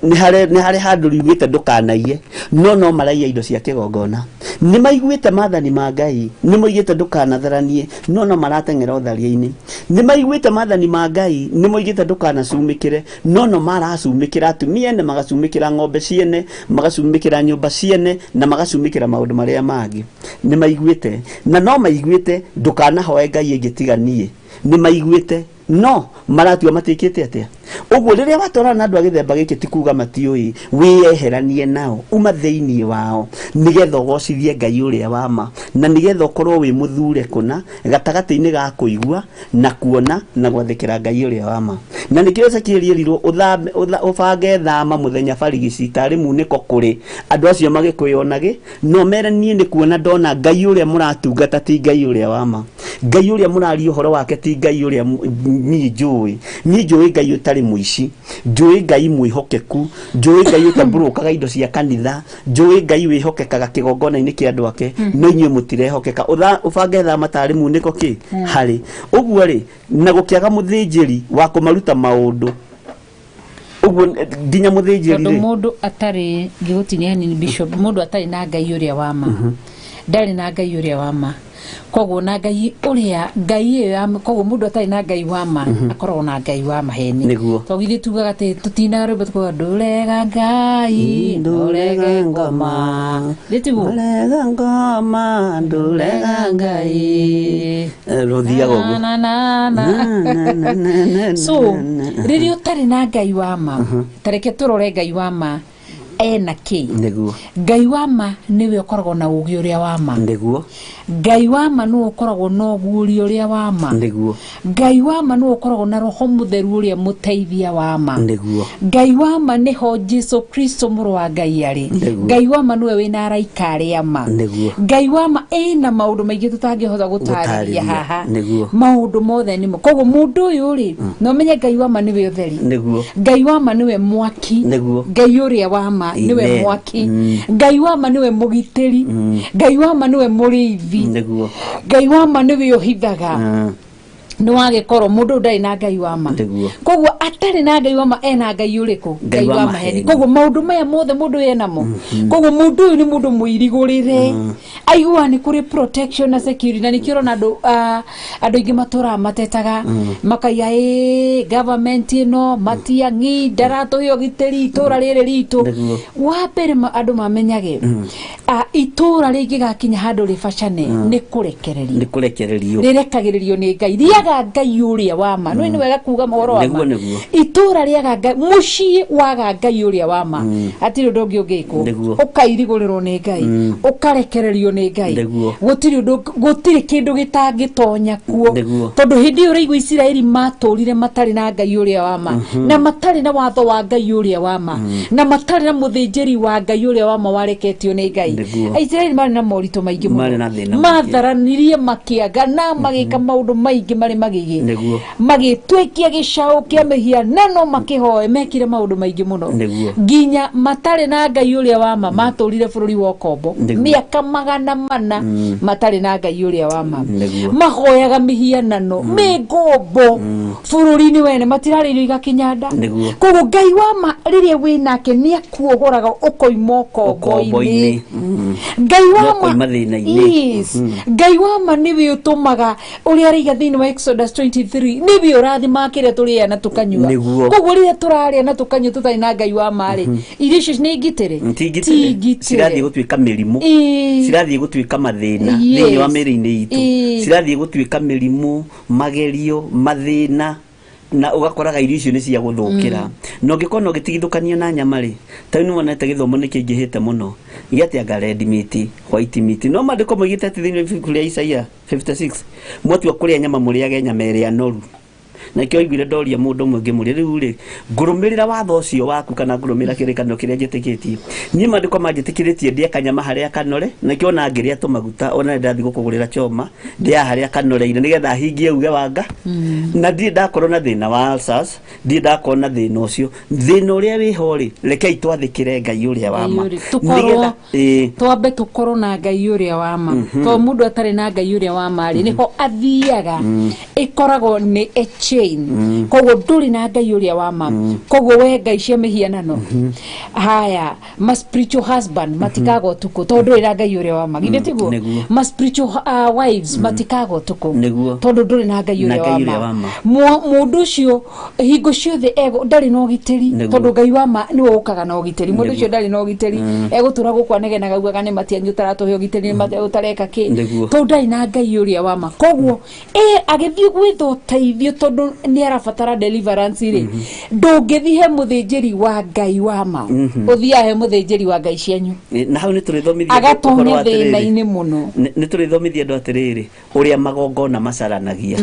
nĩ harĩ handũ riugĩte ndũkanaiye no maraiya indo cia kĩgongona nĩ maiguĩte mathani ma Ngai nĩ moigĩte ndũkanatheranie no marateng'era ũtharia-inĩ nĩ maiguĩte mathani ma Ngai nĩ moigĩte ndũkanacumĩkĩre no maracumĩkĩra atumia ene magacumĩkĩra ng'ombe ciene magacumĩkĩra nyũmba ciene na magacumĩkĩra maũndũ marĩa mangĩ nĩ maiguĩte na no maiguĩte ndũkanahoe Ngai ĩngĩtiganie nĩ maiguĩte no maratua matikĩte atĩa ũguo rĩrĩa watwarana na andũ a gĩthemba gĩkĩ ti kuga matiũĩ wĩyeheranie nao uma thĩinĩ wao nĩgetha ũgocithie Ngai ũrĩa wa ma na nĩgetha ũkorwo wĩ mũthure kũna gatagatĩ-inĩ ga kũigua na kuona na gwathĩkĩra Ngai ũrĩa wa ma na nĩkĩo Ezekiel erirwo ũbange thama mũthenya barigici tarĩ munĩko kũrĩ andũ acio magĩkwĩonage no mere niĩ nĩ kuona ndona Ngai ũrĩa mũratungata ti Ngai ũrĩa wa ma Ngai ũrĩa mũraria ũhoro wake ti Ngai ũrĩa niĩ njũĩ Ngai ũtarĩ mũici njũĩ Ngai mwĩhokeku njũĩ Ngai ũtabũrũkaga indo cia kanitha njũĩ Ngai wĩhokekaga kĩgongona-inĩ kĩa andũ ake no inyuĩ mũtirehokeka ũbange thama tarĩ munĩko kĩ harĩ ũguo rĩ na gũkĩaga mũthĩnjĩri wa kũmaruta maũndũ ũguo nginya mũthĩnjĩri rĩ mũndũ atarĩ ngĩgũtinia hanini bishop mũndũ atarĩ na Ngai ũrĩa wa ma ndarĩ na Ngai ũrĩa wa ma koguo na Ngai ũrĩa Ngai koguo mũndũ atarĩ na Ngai wa ma akoragwo na Ngai wa maheni to githĩ tugaga atĩ tũtinaga rwĩmbo tukaga ndũrega Ngai ndũrega ngoma ndĩtiguo ndũrega Ngai rũthiaga ũguo so rĩrĩa ũtarĩ na Ngai wa ma tareke tũrore Ngai wa ma ena kĩ Ngai wa ma nĩwe ũkoragwo na ũũgĩ ũrĩa wa ma Ngai wa ma nĩwe ũkoragwo na ũguũrio ũrĩa wa ma Ngai wa ma nĩwe ũkoragwo na roho mũtheru ũrĩa mũteithia wa ma Ngai wa ma nĩho Jesu Kristo mũrũ wa Ngai arĩ Ngai wa ma nĩwe wĩna araika arĩa ma Ngai wa ma ena maũndũ maingĩ tũtangĩhota gũtarĩria haha maũndũ mothe nĩmo koguo mũndũ ũyũ rĩ no menye Ngai wa ma nĩwe ũtheri Ngai wa ma nĩwe mwaki Ngai ũrĩa wa ma niwe mwaki Ngai wa ma niwe mũgitĩri Ngai wa ma niwe mũrĩithi Ngai wa ma niwe ũhithaga nĩ wagĩkorwo mũndũ ndarĩ na Ngai wa ma koguo atarĩ na Ngai wa ma ena Ngai ũrĩkũ Ngai wa maheni koguo maũndũ maya mothe mũndũ enamo koguo mũndũ ũyũ nĩ mũndũ mũirigũrĩre aiguaga nĩ kũrĩ protection na security na nĩkĩo ũrona andũ aingĩ matũraga matetaga makaiya government ĩno matiang'i ndaratũhe ũgitĩri itũra rĩrĩ ritũ wa mbere andũ mamenyage itũra rĩngĩgakinya handũ rĩbacane nĩ kũrekererio rĩrekagĩrĩrio nĩ Ngai rĩaga Ngai ũrĩa wa ma no nĩ wega kuga mohoro wa ma itũra rĩaga Ngai mũciĩ waga Ngai ũrĩa wa ma atirĩ ũndũ ũngĩ ũngĩkwo ũkairigũrĩrwo nĩ Ngai ũkarekererio nĩ Ngai gũtirĩ kĩndũ gĩtangĩtonya kuo tondũ hĩndĩ ĩyo ũraigua Isiraeli matũrire matarĩ na Ngai ũrĩa wa ma na matarĩ na watho wa Ngai ũrĩa wa ma na matarĩ na mũthĩnjĩri wa Ngai ũrĩa wa ma wareketio nĩ Ngai Isiraeli marĩ na moritũ maingĩ mũno matharanirie makĩaga na magĩka maũndũ maingĩ marĩ magĩgĩ magĩtwekia gĩcaũ kĩa mĩhianano makĩhoe mekire maũndũ maingĩ mũno nginya matarĩ na Ngai ũrĩa wa ma matũrire bũrũri wa Kombo mĩaka 400 matarĩ na Ngai ũrĩa wa ma mahoyaga mĩhianano mĩngombo bũrũri-inĩ wene matirarĩ irio igakinyanda koguo Ngai wa ma rĩrĩa wĩ nake nĩ akuohoraga ũkoima ũkombo-inĩ Ngai wa ma Ngai wa ma nĩwe ũtũmaga ũrĩa arĩiga thĩinĩ wa Exodus 23 nĩwe ũrathima kĩrĩa tũrĩaga na tũkanyua koguo rĩrĩa tũrarĩa na tũkanyua tũtarĩ na Ngai wa ma rĩ irio icio nĩ ngitĩre cirathiĩ gũtuĩka mĩrimũ cirathiĩ gũtuĩka mathĩna thĩinĩ wa mĩrĩ-inĩ itũ cirathiĩ gũtuĩka mĩrimũ magerio mathĩna na ugakoraga irio icio nĩ cia gũthũkĩra no ngĩkorwo ũgĩtigithũkania na nyama rĩ ta nĩ wonete gĩthomo nĩ kĩingĩhĩte mũno gĩatĩanga red meat white meat no mandĩko moigĩte atĩ thĩinĩ wa ibuku rĩa Isaia 56 mwatua kũrĩa nyama mũrĩage nyama ĩrĩa noru na kĩo iguire ndoria mũndũ ũmwe ngĩmũria rĩu rĩ ngũrũmĩrĩra watho ũcio waku kana ngũrũmĩrĩra kĩrĩkanĩro kĩrĩa njĩtĩkĩtie niĩ mandĩko manjĩtĩkĩrĩtie ndĩe kanyama harĩa kanore na kĩo na ngĩrĩa tũmaguta ona ndathiĩ gũkũgũrĩra choma ndĩa harĩa kanoreire nĩgetha hingie uge wanga na ndiĩ ndakorwo na thĩna wa ulcers ndiĩ ndakorwo na thĩna ũcio thĩna ũrĩa wĩho rĩ rekei twathĩkĩre Ngai ũrĩa wa ma nĩgetha twambe tũkorwo na Ngai ũrĩa wa ma tondũ mũndũ atarĩ na Ngai ũrĩa wa ma rĩ nĩho athiaga ĩkoragwo nĩ koguo ndũrĩ na Ngai ũrĩa wa ma koguo we Ngai cia mĩhianano haya ma spiritual husband matikaga ũtukũ tondũ ndũrĩ na Ngai ũrĩa wa ma githĩ tiguo ma spiritual wives matikaga ũtukũ tondũ ndũrĩ na Ngai ũrĩa wa ma mũndũ ũcio hingo ciothe ego ndarĩ na ũgitĩri tondũ Ngai wa ma nĩwe ũkaga na ũgitĩri mũndũ ũcio ndarĩ na ũgitĩri egũtũra gũkũ anegenaga augaga nĩ matianyu taratũhe ũgitĩri ũtareka kĩ tondũ ndarĩ na Ngai ũrĩa wa ma koguo agĩthiĩ gwetha ũteithio tondũ nĩ arabatara deliverance rĩ ndũngĩthiĩ he mũthĩnjĩri wa Ngai wa ma ũthiaga he mũthĩnjĩri wa Ngai cianyu na hau nĩ tũrĩthomithia agatonya thĩna-inĩ mũno nĩ tũrĩthomithia andũ atĩrĩrĩ ũrĩa magongona macaranagia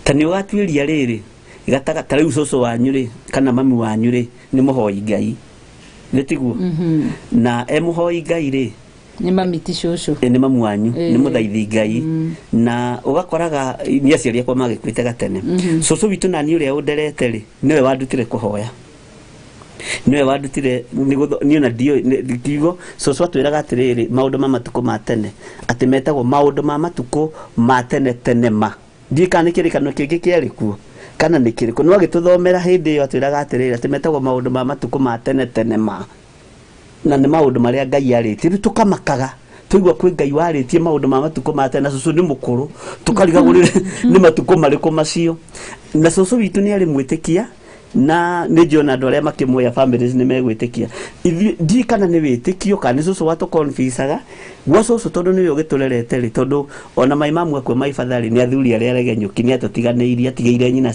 ta nĩ ũgatuĩria rĩrĩ gataga ta rĩu cũcũ wanyu rĩ kana mami wanyu rĩ nĩ mũhoi Ngai nĩ tiguo na mũhoi Ngai rĩ nĩ mami ti cũcũ nĩ mamu wanyu nĩ mũthaithi Ngai na ugakoraga nĩ aciari akwa magĩkuĩte gatene cũcũ witũ na niĩ ũrĩa ũnderete rĩ nĩwe wandutire kũhoya nĩwe wandutire niĩ na kiugo cũcũ atwĩraga atĩrĩrĩ maũndũ ma matukũ ma tene atĩ metagwo maũndũ ma matukũ ma tene tene ma ndiĩ kana nĩ kĩrĩkanĩro kĩngĩ kĩarĩ kuo kana nĩ kĩrĩkũ no agĩtũthomera hĩndĩ ĩyo atwĩraga atĩrĩrĩ atĩ metagwo maũndũ ma matukũ ma tene tene ma na nĩ maũndũ marĩa Ngai arĩtie tukamakaga tuigua kwĩ Ngai warĩtie maũndũ ma matukũ ma tene na cũcũ nĩ mũkũrũ tukarigagũrĩre nĩ matukũ marĩkũ macio na cũcũ witũ nĩ arĩ mwĩtĩkia na nĩ njona andũ arĩa makĩmuoya families nĩ megwĩtĩkia ndiĩ kana nĩ wĩtĩkio kana nĩ cũcũ watũconfisaga gwa cũcũ tondũ nĩwe ũgĩtũrerete rĩ tondũ ona mai mamwe kwa maibatharĩ nĩ athuri arĩa aregenyũki nĩ atũtiganĩirie atigĩire nyina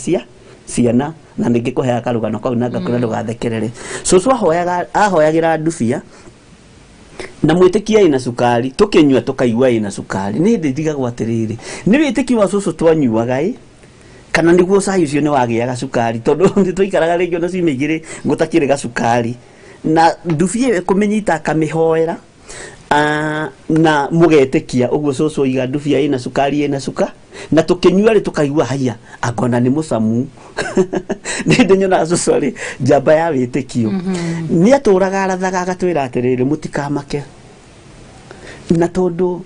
ciana na ningĩ kũheaga karũgano kau na ngakũra ndũgathekerere cũcũ ahoyagĩra ndubia na mwĩtĩkia ĩna cukari tũkĩnyua tũkaigua ĩna cukari nĩ hĩndĩ ndigagwo atĩrĩrĩ nĩ wĩtĩkio wa cũcũ twanyuaga kana nĩguo cai ũcio nĩ wagĩaga cukari tondũ nĩtwaikaraga rĩngĩ ona ciumia igĩrĩ gũtakĩrĩ gacukari na ndubia kũmĩnyita akamĩhoera na mũgetĩkia ũguo cũcũ oiga ndubia ĩna cukari ĩna cuka na tũkĩnyua rĩ tũkaigua haya akona nĩ mũcamu nĩ hĩndĩ nyonaga cũcũ rĩ njamba ya wĩtĩkio nĩ atũraga arathaga agatwĩra atĩrĩrĩ mũtikamake na tondũ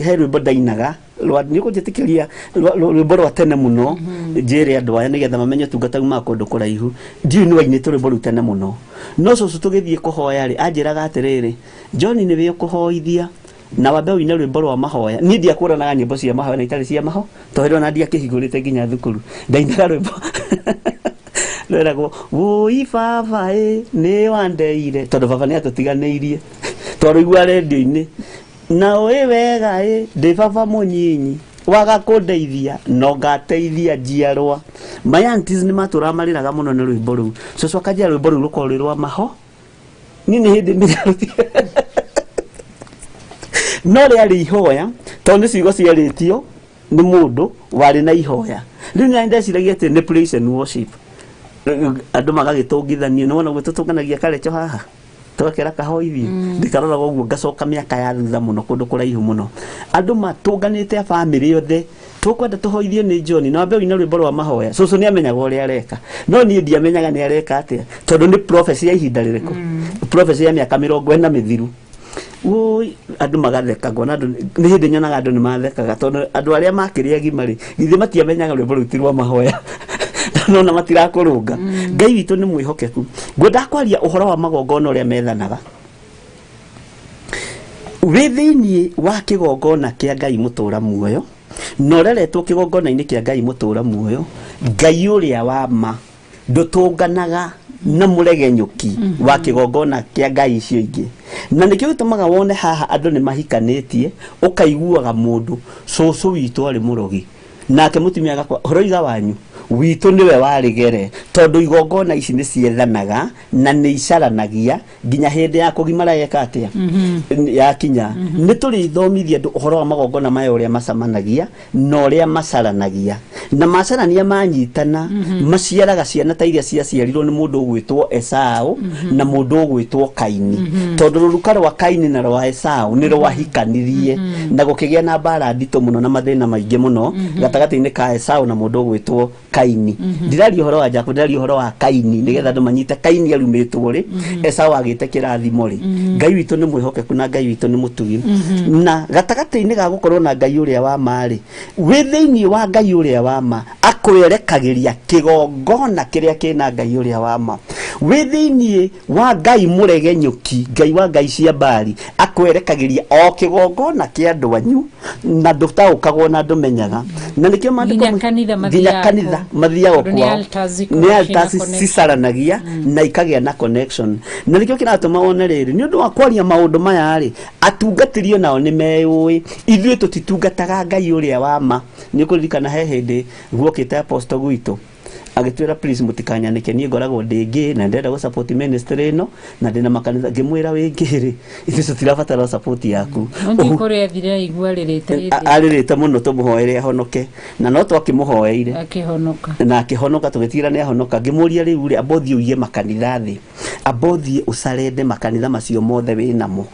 he rwĩmbo ndainaga nĩ kũnjĩtĩkĩria rwĩmbo rwa tene mũno njĩre andũ aya nĩgetha mamenye tungata uma kũndũ kũraihu ndiũ nĩ wainĩte rwĩmbo rũu tene mũno no cũcũ tũgĩthiĩ kũhoya rĩ anjĩraga atĩrĩrĩ John nĩwe ũkũhoithia na wambe wĩine rwĩmbo rwa mahoya niĩ ndiakũranaga nyĩmbo cia mahoya na itarĩ cia maho tondũ ona ndiakĩhingũrĩte nginya thukuru ndainaga rwĩmbo rweragwo wũi baba nĩ wandeire tondũ baba nĩ atũtiganĩirie twarũigua redio-inĩ na ũĩ wega ndĩ baba mũnyinyi waga kundeithia no ngateithia njiarwa. My aunties ni matura mariraga muno ni rwimbo ru cucu akajia rwimbo ru rukori rwa maho ni hindi ni no riari ihoya tondu ciugo ciaritio ni mundu wari na ihoya. Riu ni ndeciragia ati ni praise and worship andu magagitungithania no gwitutunganagia karecho haha twakera kahoithie ndikarora goguo ngacoka miaka ya thutha muno kundu kuraihu muno andu matunganite family yothe tukwenda tuhoithie ni John na mbe ina rwimbo rwa mahoya cucu ni amenyaga uria areka no ni ndiamenyaga ni areka atia tondu ni prophecy ya ihinda ririko prophecy ya miaka 40 mithiru. Oi andu magathekagwo na andu ni hindi nyonaga andu ni mathekaga tondu andu aria makiria gimari githii matiamenyaga rwimbo rutirwa mahoya no na matirakurunga. Ngai witu ni mwihokeku. Ngwenda kwaria uhoro wa magongona uria methanaga withiini wa kigongona kia Ngai mutura muoyo no reretwo kigongona-ini kia Ngai mutura muoyo. Ngai uria wa ma ndutunganaga na muregenyuki wa kigongona kia Ngai icio ingi na nikio gitumaga wone haha andu ni mahikanitie ukaiguaga mundu cucu witu ari murogi nake mutumia agakwa horoiga wanyu witu niwe warigere tondu igongona ici ni ciethanaga na ni icaranagia nginya hindi ya kugimara yeka atia ya kinya ni turi thomithia andu uhoro wa magongona maya uria macamanagia no uria macaranagia na macarania manyitana maciaraga ciana ta iria ciaciarirwo ni mundu ugwitwo Esau na mundu ugwitwo Kaini tondu ruruka rwa Kaini na rwa Esau ni rwahikanirie na gukigia na mbara ndito muno na mathina maingi muno gatagati-ini ka Esau na mundu ugwitwo Kaini. Ndirari uhoro wa Jacob, ndirari uhoro wa Kaini nigetha andu manyite Kaini arumitwo ri Esau agite kirathimo ri. Ngai witu ni mwihokeku na Ngai witu ni mutugi na gatagati-ini ga gukorwo na Ngai uria wa mari withiini wa Ngai uria wa ma akwerekagiria kigongona kiria kina Ngai uria wa ma withiini wa Ngai muregenyuki Ngai wa Ngai cia mbari akwerekagiria o kigongona kia andu anyu na ndutaukagwo na andu menyaga na nikio mandiko nginya kanitha mathiago kwao ni altars cicaranagia na ikagia na connection na nikio kiratuma wone riri ni undu wa kwaria maundu maya ri atungatirio nao ni meyui ithuĩ tutitungataga Ngai uria wa ma ni kuririkana he hindi guokite apostle gwitu agitwira please mutikanyanike ni ngoragwo ndingi na ndenda go support ministry no na ndina makanitha ngimwira wingiri ithu tutirabatara support yaku ngikore athire igwa ririte aririte muno tumuhoere ahonoke na no twakimuhoeire akihonoka tugitira ni ahonoka ngimuria riu ri abothie uye makanitha thi abothie ucarende makanitha macio mothe winamo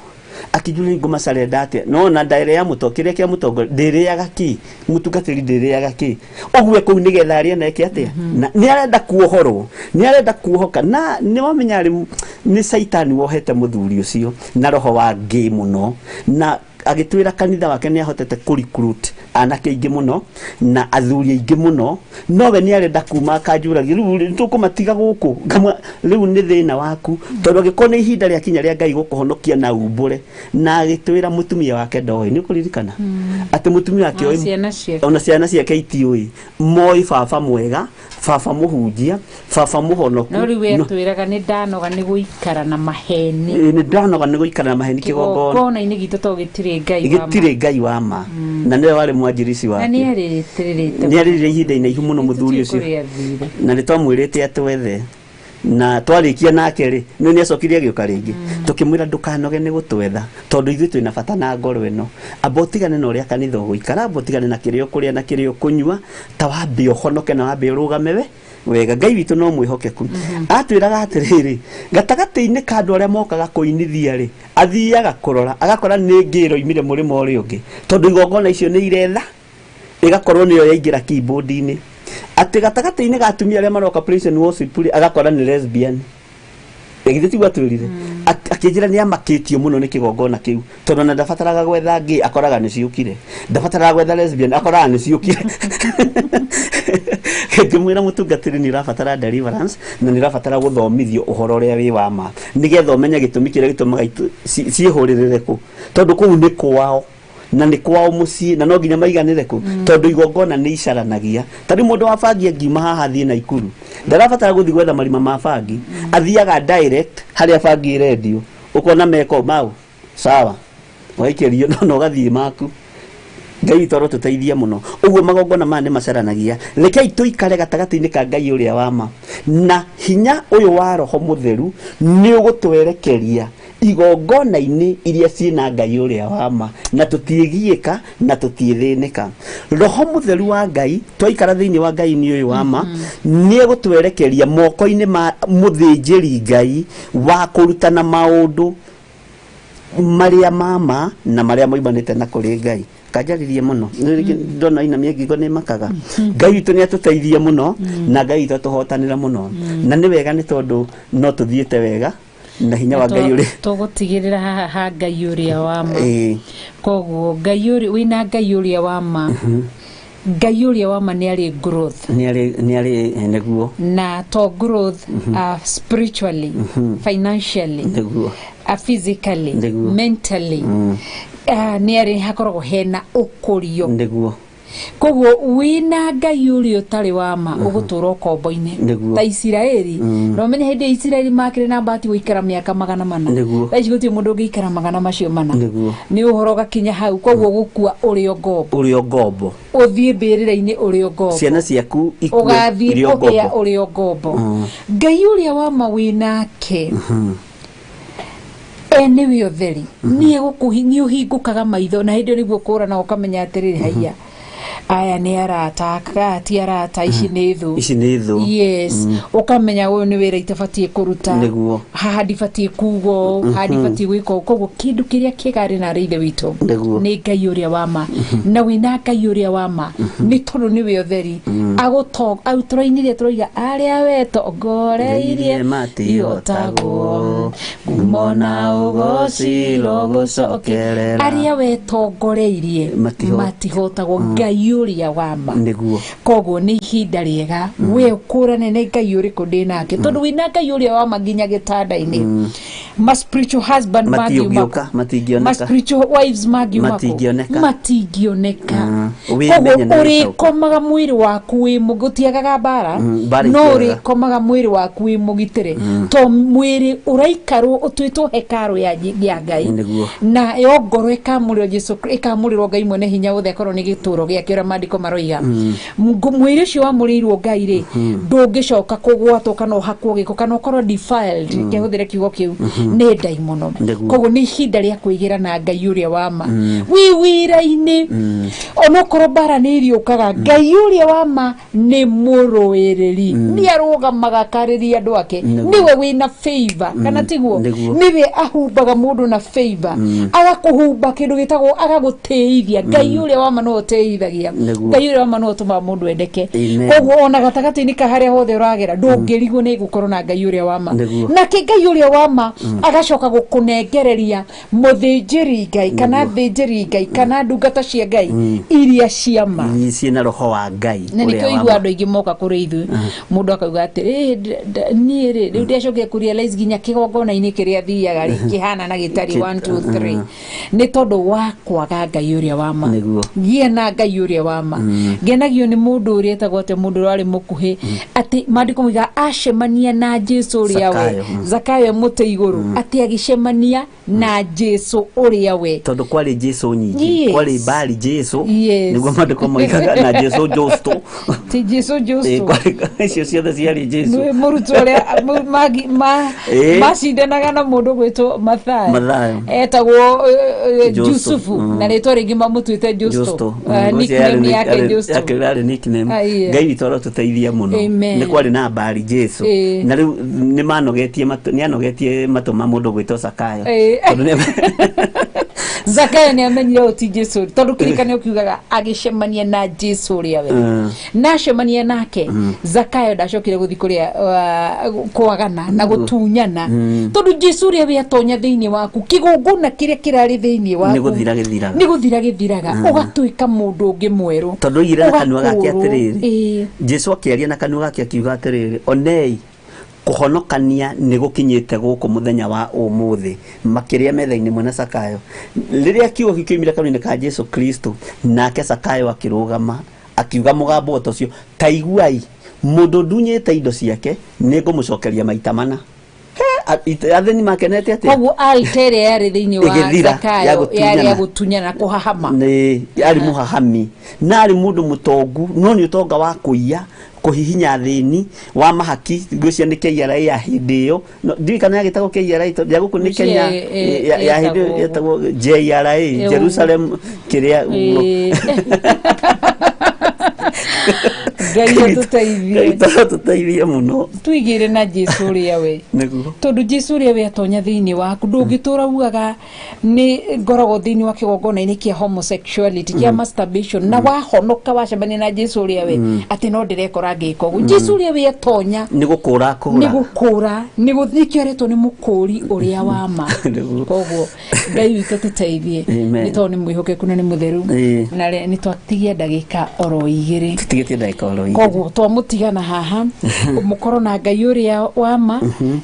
akijuli ngumacare ndate no na ndaire ya mutokire kia mutongo ndiriaga ki mutungatiri ndiriaga ki ogwe ku nigetha aria na eke atia na ni arenda kuohorwo ni arenda kuohoka na ni wamenya ari ni saitani wohete muthuri ucio na roho wa ngi muno na agitwira kanitha wake ni ahotete kurecruit anake ingi muno na athuri ingi muno nowe ni arenda kuma kanjuragia riu tukumatiga guku kama riu ni thina waku tondu gikone ihinda ria kinya ria Ngai gukuhonokia na umbure na agitwira mutumia wake ndoi ni kuririkana ati mutumia wake ona ciana ciake itiui moi baba mwega baba muhunjia baba muhonoku no riu etwiraga ni ndanoga ni guikara na maheni ni ndanoga ni guikara na maheni kigongona ini gitu to gitire Ngai wa ma na niwe wari mwanjirisi wake ni aririre ihinda-ini ihu muno muthuri ucio na ni twamwirite atwethe na twarikia nake ri no ni acokirie giuka ringi tukimwira ndukanoge ni gutwetha tondu ithu twina bata na ngoro ino abotigane na uria kanitha guikara abotigane na kirio kuria na kirio kunyua ta wambe uhonoke na wambe urugame wega Ngai witu no mwihokeku atwiraga atiriri gatagati-ini ka andu aria mokaga kuinithia ri athiaga kurora agakora ni ngiro imire murimo uri ungi tondu igongona icio ni iretha igakorwo niyo yaingira keyboard-ini ati gatagati-ini ga atumia aria maroka praise and worship agakora ni lesbian egithiti gwatwirire akinjira ni amakitio muno ni kigongona kiu tondu na ndabataraga gwetha ngi akoraga ni ciukire ndabataraga gwetha lesbian akoraga ni ciukire ngimwira mutungatiri ni rabatara deliverance na ni rabatara guthomithio uhoro uria wi wa ma nigetha umenya gitumi kiria gitumaga ciihuririre ku tondu kuu ni kwao na ni kwao mucii na no nginya maiganire ku tondu igongona ni icaranagia tari mundu wa bangi ngiuma haha thii na ikuru ndarabatara guthi gwetha marima ma bangi athiaga direct haria bangi radio ukona meko mau sawa waikirio no gathii maku Ngai toro tuteithia muno uguo magongona mane macaranagia rekei tuikare gatagati-ini ka Ngai uria wa ma na hinya uyu wa roho mutheru ni ugutwerekeria igongona-ini iria ciina Ngai uria wa ma na tutiegieka na tutiethinika. Roho mutheru wa Ngai twaikara thiini wa Ngai ni uyu wa ma ni egutwerekeria moko-ini ma muthinjiri Ngai wa kurutana maundu maria mama na maria moimanite na kuri Ngai. Kajaririe muno ndona ina miegigo ni makaga Ngai witu ni atuteithie muno na Ngai witu atuhotanira muno na ni wega ni tondu no tuthiete wega na hinya wa Ngai uri tugutigirira ha Ngai uria wa ma koguo Ngai uri wina Ngai uria wa ma Ngai uria wa ma ni ari growth ni ari neguo na to growth spiritually financially neguo physically mentally ni ari hakoragwo hena ukurio neguo koguo wina Ngai uria utari wa ma ugutura ukombo-ini ta Isiraeli no menye hindi Isiraeli makire na bahati guikara miaka 400 taici gutie mundu ngiikara 400 macio mana ni uhoro gakinya hau koguo gukua urio ngombo uthie mbirira-ini urio ngombo ciana ciaku ugathie kuhia urio ngombo Ngai uria wa ma winake niwe utheri ni egukuhingia uhingukaga maitho na hindi niguo kura na ukamenya atiriri haiya aya ni arata ti arata ici ni thu yes ukamenya uyu ni wira itabatie kuruta haha ndibatie kugo haha ndibatie gwika koguo kindu kiria kigari na rithe witu ni Ngai uria wa ma na wina Ngai uria wa ma ni tondu niwe utheri auturainirie turoiga aria wetongoreirie matihotagwo ngumona ugoci logucokerera aria wetongoreirie matihotagwo Ngai uria wa ma koguo ni ihinda riega we ukurane na Ngai uriku ndi nake tondu wina Ngai uria wa ma nginya gitanda-ini ma spiritual husband magioneka ma spiritual wives matingioneka koguo urikomaga mwiri waku wi mugutiagaga bara no urikomaga mwiri waku wi mugitire to mwiri uraikarwo utwitwo hekaru ya Ngai na yo ngoro ikamurirwo Jesu ikamurirwo Ngai mwene hinya wothe akorwo ni gituro giake ura mandiko maroiga mwiri ucio wamurirwo Ngai ri ndungicoka kugwatwo kana uhakwo giko kana ukorwo defiled kehuthire kiugo kiu ni daimono koguo ni ihinda ria kuigira na Ngai uria wa ma wira-ini onokorwo bara ni iriukaga Ngai uria wa ma ni muruiriri ni arugamaga kariria andu ake niwe wina favor kana tiguo niwe ahumbaga mundu na favor agakuhumba kindu gitagwo agagutithia Ngai uria wa ma no uteithagia Ngai uria wa ma no utuma mundu endeke koguo ona gatagati-ini ka haria hothe uragera ndungirigwo ni gukorwo na Ngai uria wa ma na ke Ngai uria wa ma agacoka gukunengereria muthinjiri Ngai kana thinjiri Ngai kana ndungata cia Ngai iria cia ma ciina roho wa Ngai na ni toigua andu aingi moka kuri ithu mundu akauga ati ni ri riu ndiacokia kurealize ginya kigongona-ini kiria thiaga kihana na gitari 1 2 3 ni tondu wa kwaga Ngai uria wa ma gie na Ngai uria wa ma genagio ni mundu uria etagwo ati mundu wari mukuhi ati mandiko moiga acemania na Jesu uria we Zakayo muti iguru ati agicemania na Jesu uria we tondu kwari Jesu nyingi kwari bali Jesu niguo mandiko moigaga na Jesu Justo ti Jesu Justo icio ciothe ciari Jesu murutu uria macindanaga na mundu gwitwo Mathayo etagwo Jusufu na ritwa ringi mamutwite Justo nickname yake Justo akirari nickname Ngai witoro tuteithia muno ni kwari na bali Jesu na riu ni manogetie matuma mundu gwitwo Zakayo Zakayo ni amenyire uti Jesu tondu kirikane ukiugaga agicemania na Jesu uria we na acemania nake Zakayo ndacokire guthi kuria kwagana na gutunyana tondu Jesu uria we atonya thiini waku kigunguna kiria kirari thiini waku ni guthira githiraga ugatuika mundu ungi mweru tondu ira na kanua gake atiriri Jesu akiaria na kanua gake akiuga atiriri onei kuhonokania ni gukinyite guku muthenya wa umuthi makiria metha-ini mwena Zakayo riria kiugo kikiumira kanua-ini ka Jesu Kristo nake Zakayo akirugama akiuga mugambo ucio taiguai mundu ndunyite indo ciake ni ngumucokeria maita mana atheni makenete atia koguo altere yari thiini wa Igithira, Zakayo yari ya gutunyana na kuhahama ni ari muhahami na ari mundu mutongu no ni utonga wa kuiya kuhihinya thini wa mahaki gucia ni KRA ya hindi yo ndirikana yagitagwo KRA ya guku ni Kenya ya hindi yetagwo JRA Jerusalem kiria Ngai tutaithie muno tuigire na Jesu ria we tondu Jesu ria we atonya thiini waku ndungitura ugaga ni ngorogo thiini wa kigongona-ini kia homosexuality kia masturbation na wahonoka wacemania na Jesu ria we ati no ndirekora ngiko uguo Jesu ria we atonya ni gukura ni guthikio retwo ni mukuri uria wa ma koguo Ngai witu tuteithie ni tondu ni mwihokeku na ni mutheru na ni twatigia ndagika oro igiri tutigitie ndagika oro igiri koguo twamutigana haha mukoro na Ngai uria wa ma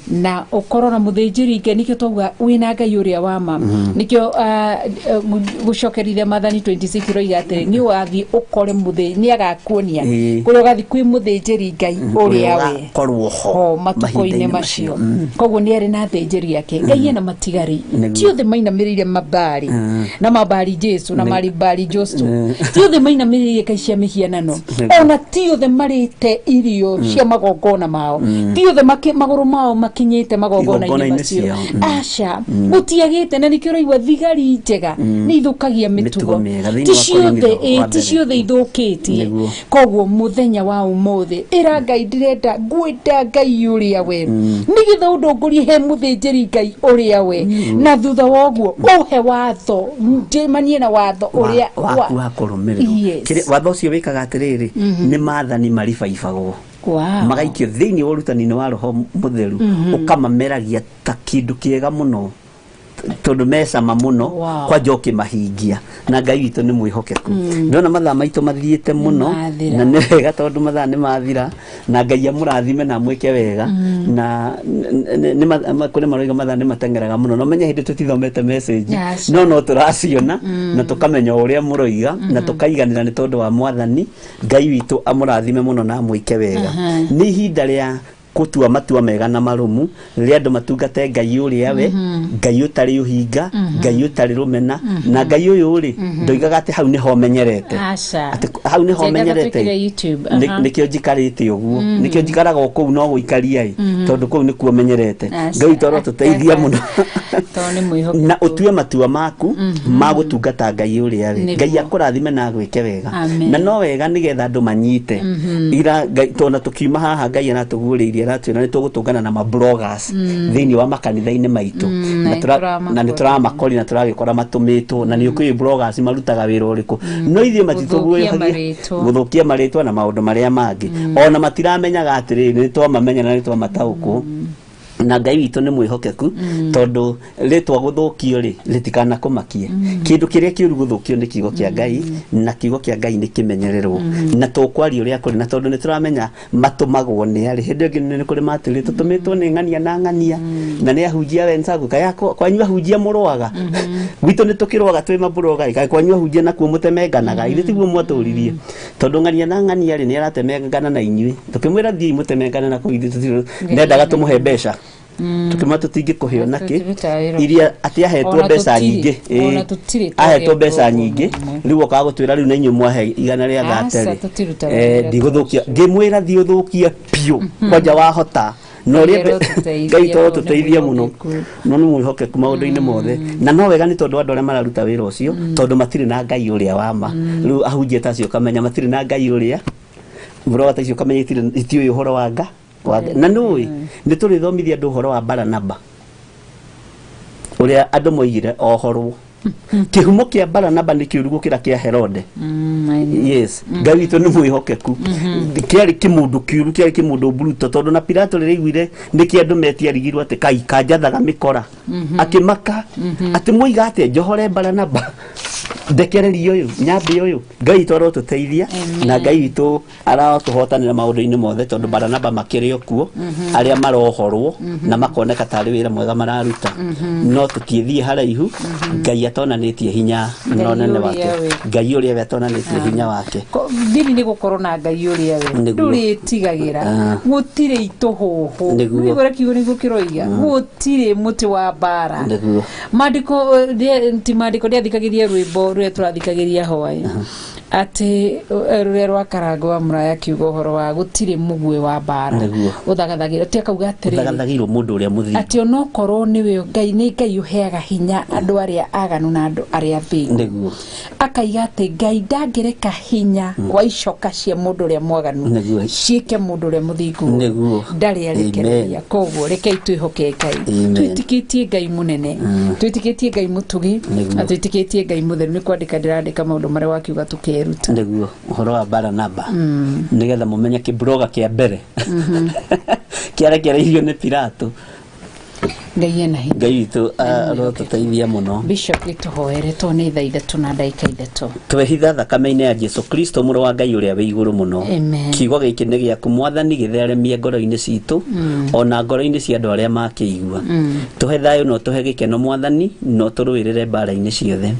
na ukoro na muthinjiri Ngai nikio twaga wina Ngai uria wa ma nikio gucokerithia Mathani 26 roiga atiri ni wathi ukore ni agakuonia kuria gathi kwi muthinjiri Ngai uria we korwo ho matuko-ini macio koguo ni ari na thinjiri yake Ngai ena matigari tiothe mainamiriire mabari na mabari Jesu na mabari Josto tiothe mainamiriire kai cia mihianano ona tiothe marite irio cia magongona mao tiothe maguru mao makinyite magongona-ini macio aca gutiagite na nikio raigua thigari njega ni ithukagia mitugo ti ciothe ithukitie koguo muthenya wa umuthi ira Ngai ndirenda ngwenda Ngai uria we nigitha undungurie he muthinjiri Ngai uria we na thutha woguo uhe watho njemanie na watho uria wa kurumirirwo watho ucio wikaga atiriri ni maathani maribaibagwo magaikio thiini wa urutani-ini wa roho mutheru ukamameragia ta kindu kiega muno tondu mesama muno kwa njoki mahingia na Ngai witu ni mwihokeku ndona mathaa maitu mathiite muno na ni wega tondu mathaa ni mathira na Ngai amurathime na mwike wega na ni kuri maroiga mathaa ni matengeraga muno no menya hindi tutithomete message no turaciona na tukamenya uria muroiga na tukaiganira ni tondu wa Mwathani Ngai witu amurathime muno na mwike wega ni ihinda ria kutua matua mega na marumu ria andu matungate Ngai uria we Ngai utari uhinga Ngai utari rumena na Ngai uyu ri ndoigaga ati hau niho menyerete ati hau niho menyerete nikio njikarite uguo nikio njikaraga oku no guikaria tondu kuu nikuo menyerete Ngai toro tuteithia muno na utue matua maku magutungata Ngai uria ri Ngai akurathime na gwike wega na no wega nigetha andu manyite ira tona tukiuma haha Ngai na tuguririe ratwira ni tugutungana na mabloggers thiini wa makanitha-ini maitu na ni turamakori na turagikora matumitwo na ni ukui bloggers marutaga wira uriku no ithie guthukia maritwa na maundu maria mangi ona matiramenyaga atiri ni twamamenya na ni twamatauku na Ngai witu ni mwihokeku tondu ritwa guthukio ri ritikana kumakie kindu kiria kiuru guthukio ni kiugo kia Ngai na kiugo kia Ngai ni kimenyererwo na tukwari uria kuri na tondu ni turamenya matumagwo ni ari hindi ngi ni kuri matiri tutumitwo ni ng'ania na ng'ania na ni ahunjia wensagu kaya kwanyu ahunjia murwaga gwitu ni tukirwaga twi mabroga kaya kwanyu ahunjia na kuo mutemenganaga ile tiguo mwaturirie tondu ng'ania na ng'ania ri ni aratemengana na inyui tukimwira thii mutemengana na kuithi tutiro nendaga tumuhe mbeca tukima tutingi kuhio naki iria ati ahetwo mbeca nyingi ahetwo mbeca nyingi riu okaga gutwira riu na inyu mwahe igana ria thateri ndiguthukia ngimwira thi uthukie piu kwanja wahota no ri Ngai toro tuteithia muno no ni mwihokeku maundu-ini mothe na no wega ni tondu andu aria mararuta wira ucio tondu matiri na Ngai uria wa ma riu ahunjia tacio kamenya matiri na Ngai uria bro tacio kamenya itiyo uhoro wa Ngai na nui ni turi thomithia andu uhoro wa Baranaba uria andu moigire ohorwo kihumo kia Baranaba ni kiurugu kira kia Herode yes Ngai witu ni mwihokeku kiari kimundu kiuru kiari kimundu bruto tondu na Pilato riri igwire ni kia andu metiarigirwo ati kai kanjathaga mikora akimaka ati muiga ati njohore Baranaba ndekereria uyu nyambi uyu Ngai twaro tuteithia na Ngai witu aratuhotanira maundu-ini mothe tondu Baranaba makirio kuo aria marohorwo na makoneka tari wira mwega mararuta no tutiethie haraihu Ngai atonanitie hinya no nene wake Ngai uria atonanitie hinya wake ndiri ni gukorwo na Ngai uria we nduri tigagira gutire ituhuhu nigore kiugo ni gukiroiga gutire muti wa bara mandiko ndiathikagiria rwimbo rwe turathikagiria hwaĩ ati rure rwa Karango wa Muraya kiugo horo wa gutire mugwe wa bara uthagathagira ti akauga atiri uthagathagira mundu uria muthi ati ono korwo niwe Ngai ni Ngai uheaga hinya andu aria aganu na andu aria thingu niguo akaiga ati Ngai ndangireka hinya wa icoka cia mundu uria mwaganu ciike mundu uria muthingu niguo ndari arekereria koguo rekei twihoke Ngai twitikitie Ngai munene twitikitie Ngai mutugi twitikitie Ngai mutheru ni kwandika ndirandika maundu maria wakiuga tuke niguo horo wa Baranaba nigetha mumenye kibroga kia mbere kiarekereirio ni Pilato Ngai witu arotuteithia muno Bishop gituhoere to ni thaa 3 na ndagika 3 twehitha thakame-ini ya Jesu Kristo muru wa Ngai uria wi iguru muno kiugo giki ni giaku Mwathani githeremie ngoro-ini citu ona ngoro-ini cia andu aria makiigua tuhe thayo no tuhe gikeno Mwathani no turuirire mbara-ini ciothe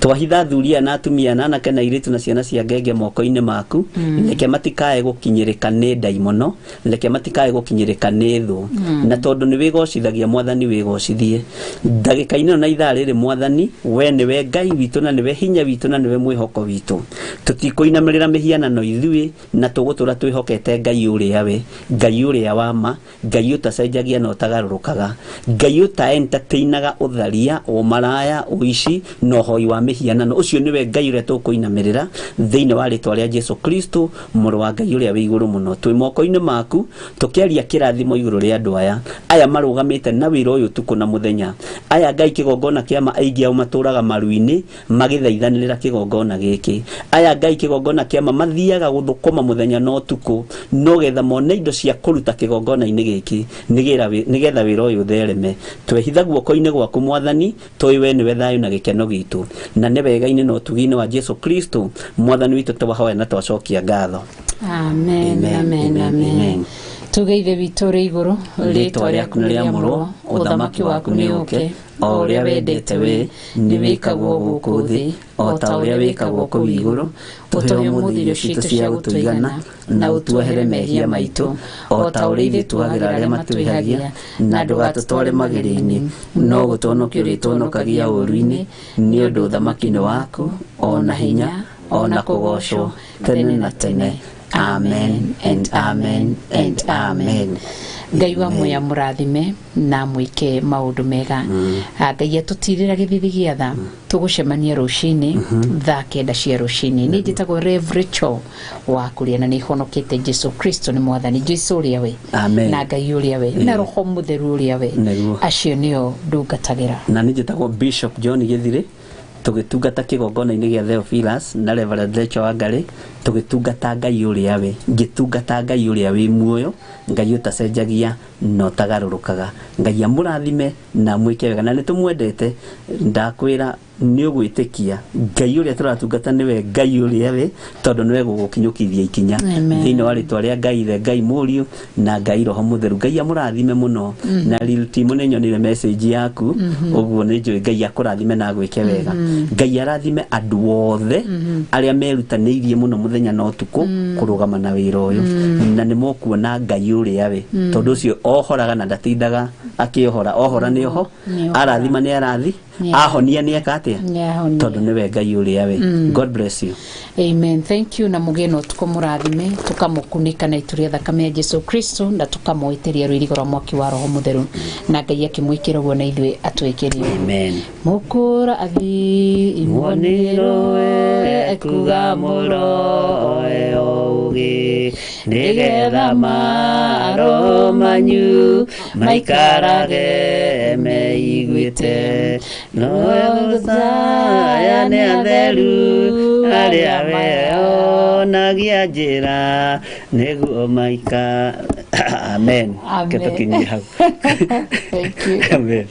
twahitha thuria na atumia na anake na iritu na ciana cia ngenge moko-ini maku reke matikae gukinyirika ni ndaimono reke matikae gukinyirika ni thu na tondu ni wigocithagia Mwathani wigocithie ndagika-ini na ithaa riri Mwathani we niwe Ngai witu na niwe hinya witu na niwe mwihoko witu tutikoinamirira mihianano ithui na tugutura twihokete Ngai uria we Ngai uria wa ma Ngai utacenjagia na utagarurukaga Ngai uta entertainaga utharia umaraya uici no hoi wa mihianano ucio niwe Ngai uria tukuinamirira thiini wa ritwa ria Jesu Kristo muru wa Ngai uria wi iguru muno twi moko-ini maku tukiaria kirathimo iguru ria andu aya marugamite na wira uyu tuku na muthenya aya Ngai kigongona kiama aingi au maturaga maru-ini magithaithanirira kigongona giki aya Ngai kigongona kiama mathiaga guthukuma muthenya no tuku no getha mone indo cia kuruta kigongona-ini giki nigetha wira uyu thereme twehitha guoko-ini gwaku Mwathani twiwe niwe thayo na gikeno gitu na ni wega-ini no tugi-ini wa Jesu Kristo Mwathani witu twahoya na twacokia ngatho amen amen amen tugeithe witu ri iguru ritwa riaku ni riamurwo uthamaki waku ni uke o uria wendete we ni wikagwo guku thi o ta uria wikagwo kuu iguru tuhe umuthiro citu cia gutuigana na utuohere mehia maitu o ta uria ithuĩ tuagira aria matwihagia na ndugatutware mageri-ini no gutonokia uritonokagia ũru-ini ni undu uthamaki-ini waku ona hinya ona kugocwo tene na tene amen and amen and amen Ngai wa muya murathime na mwike maundu mega Ngai atutirira githithi gia tha tugucemania rucini thaa 9 cia rucini ni njitagwo Rev Rachel wa kuria na ni honokete Jesu Kristo ni Mwathani Jesu uria we na Ngai uria we na roho mutheru uria we acio nio ndungatagira na ni njitagwo Bishop John Githire tugitungata kigongona-ini gia Theophilus na Reverend Rachel Wangari tugitungata Ngai uria we ngitungata Ngai uria wi muoyo Ngai utacenjagia no tagarurukaga Ngai amurathime na mwike wega na nitumwendete ndakwira ni ugwitikia Ngai uria turatungata niwe Ngai uria we tondu niwe gugukinyukithia ikinya thiini wa ritwa ria Ngai the Ngai Muriu na Ngai Roho Mutheru Ngai amurathime muno na timu ni nyonire message yaku uguo ni njui Ngai akurathime na gwike wega Ngai arathime andu othe aria merutaniirie muno muthenya no tuku kurugama na wira uyu na ni mokuona Ngai uria we tondu ucio ohoraga na ndatindaga akiohora ohora ni oho arathima ni arathi ahonia ni ekatia tondu niwe Ngai uria we God bless you amen thank you na mugeno tukomurathime tukamukunika na ituria thakame ya Jesu Kristo na tukamuiteria rwirigora mwaki wa Roho Mutheru na Ngai akimwikira guo na ithuĩ atwekerie amen mukura athi imoniro we kuga muro eugi nigetha maro manyu maikarage meiguite no ya ne atheru aria weo nagia njira niguo maika amen keto kinyi hau thank you amen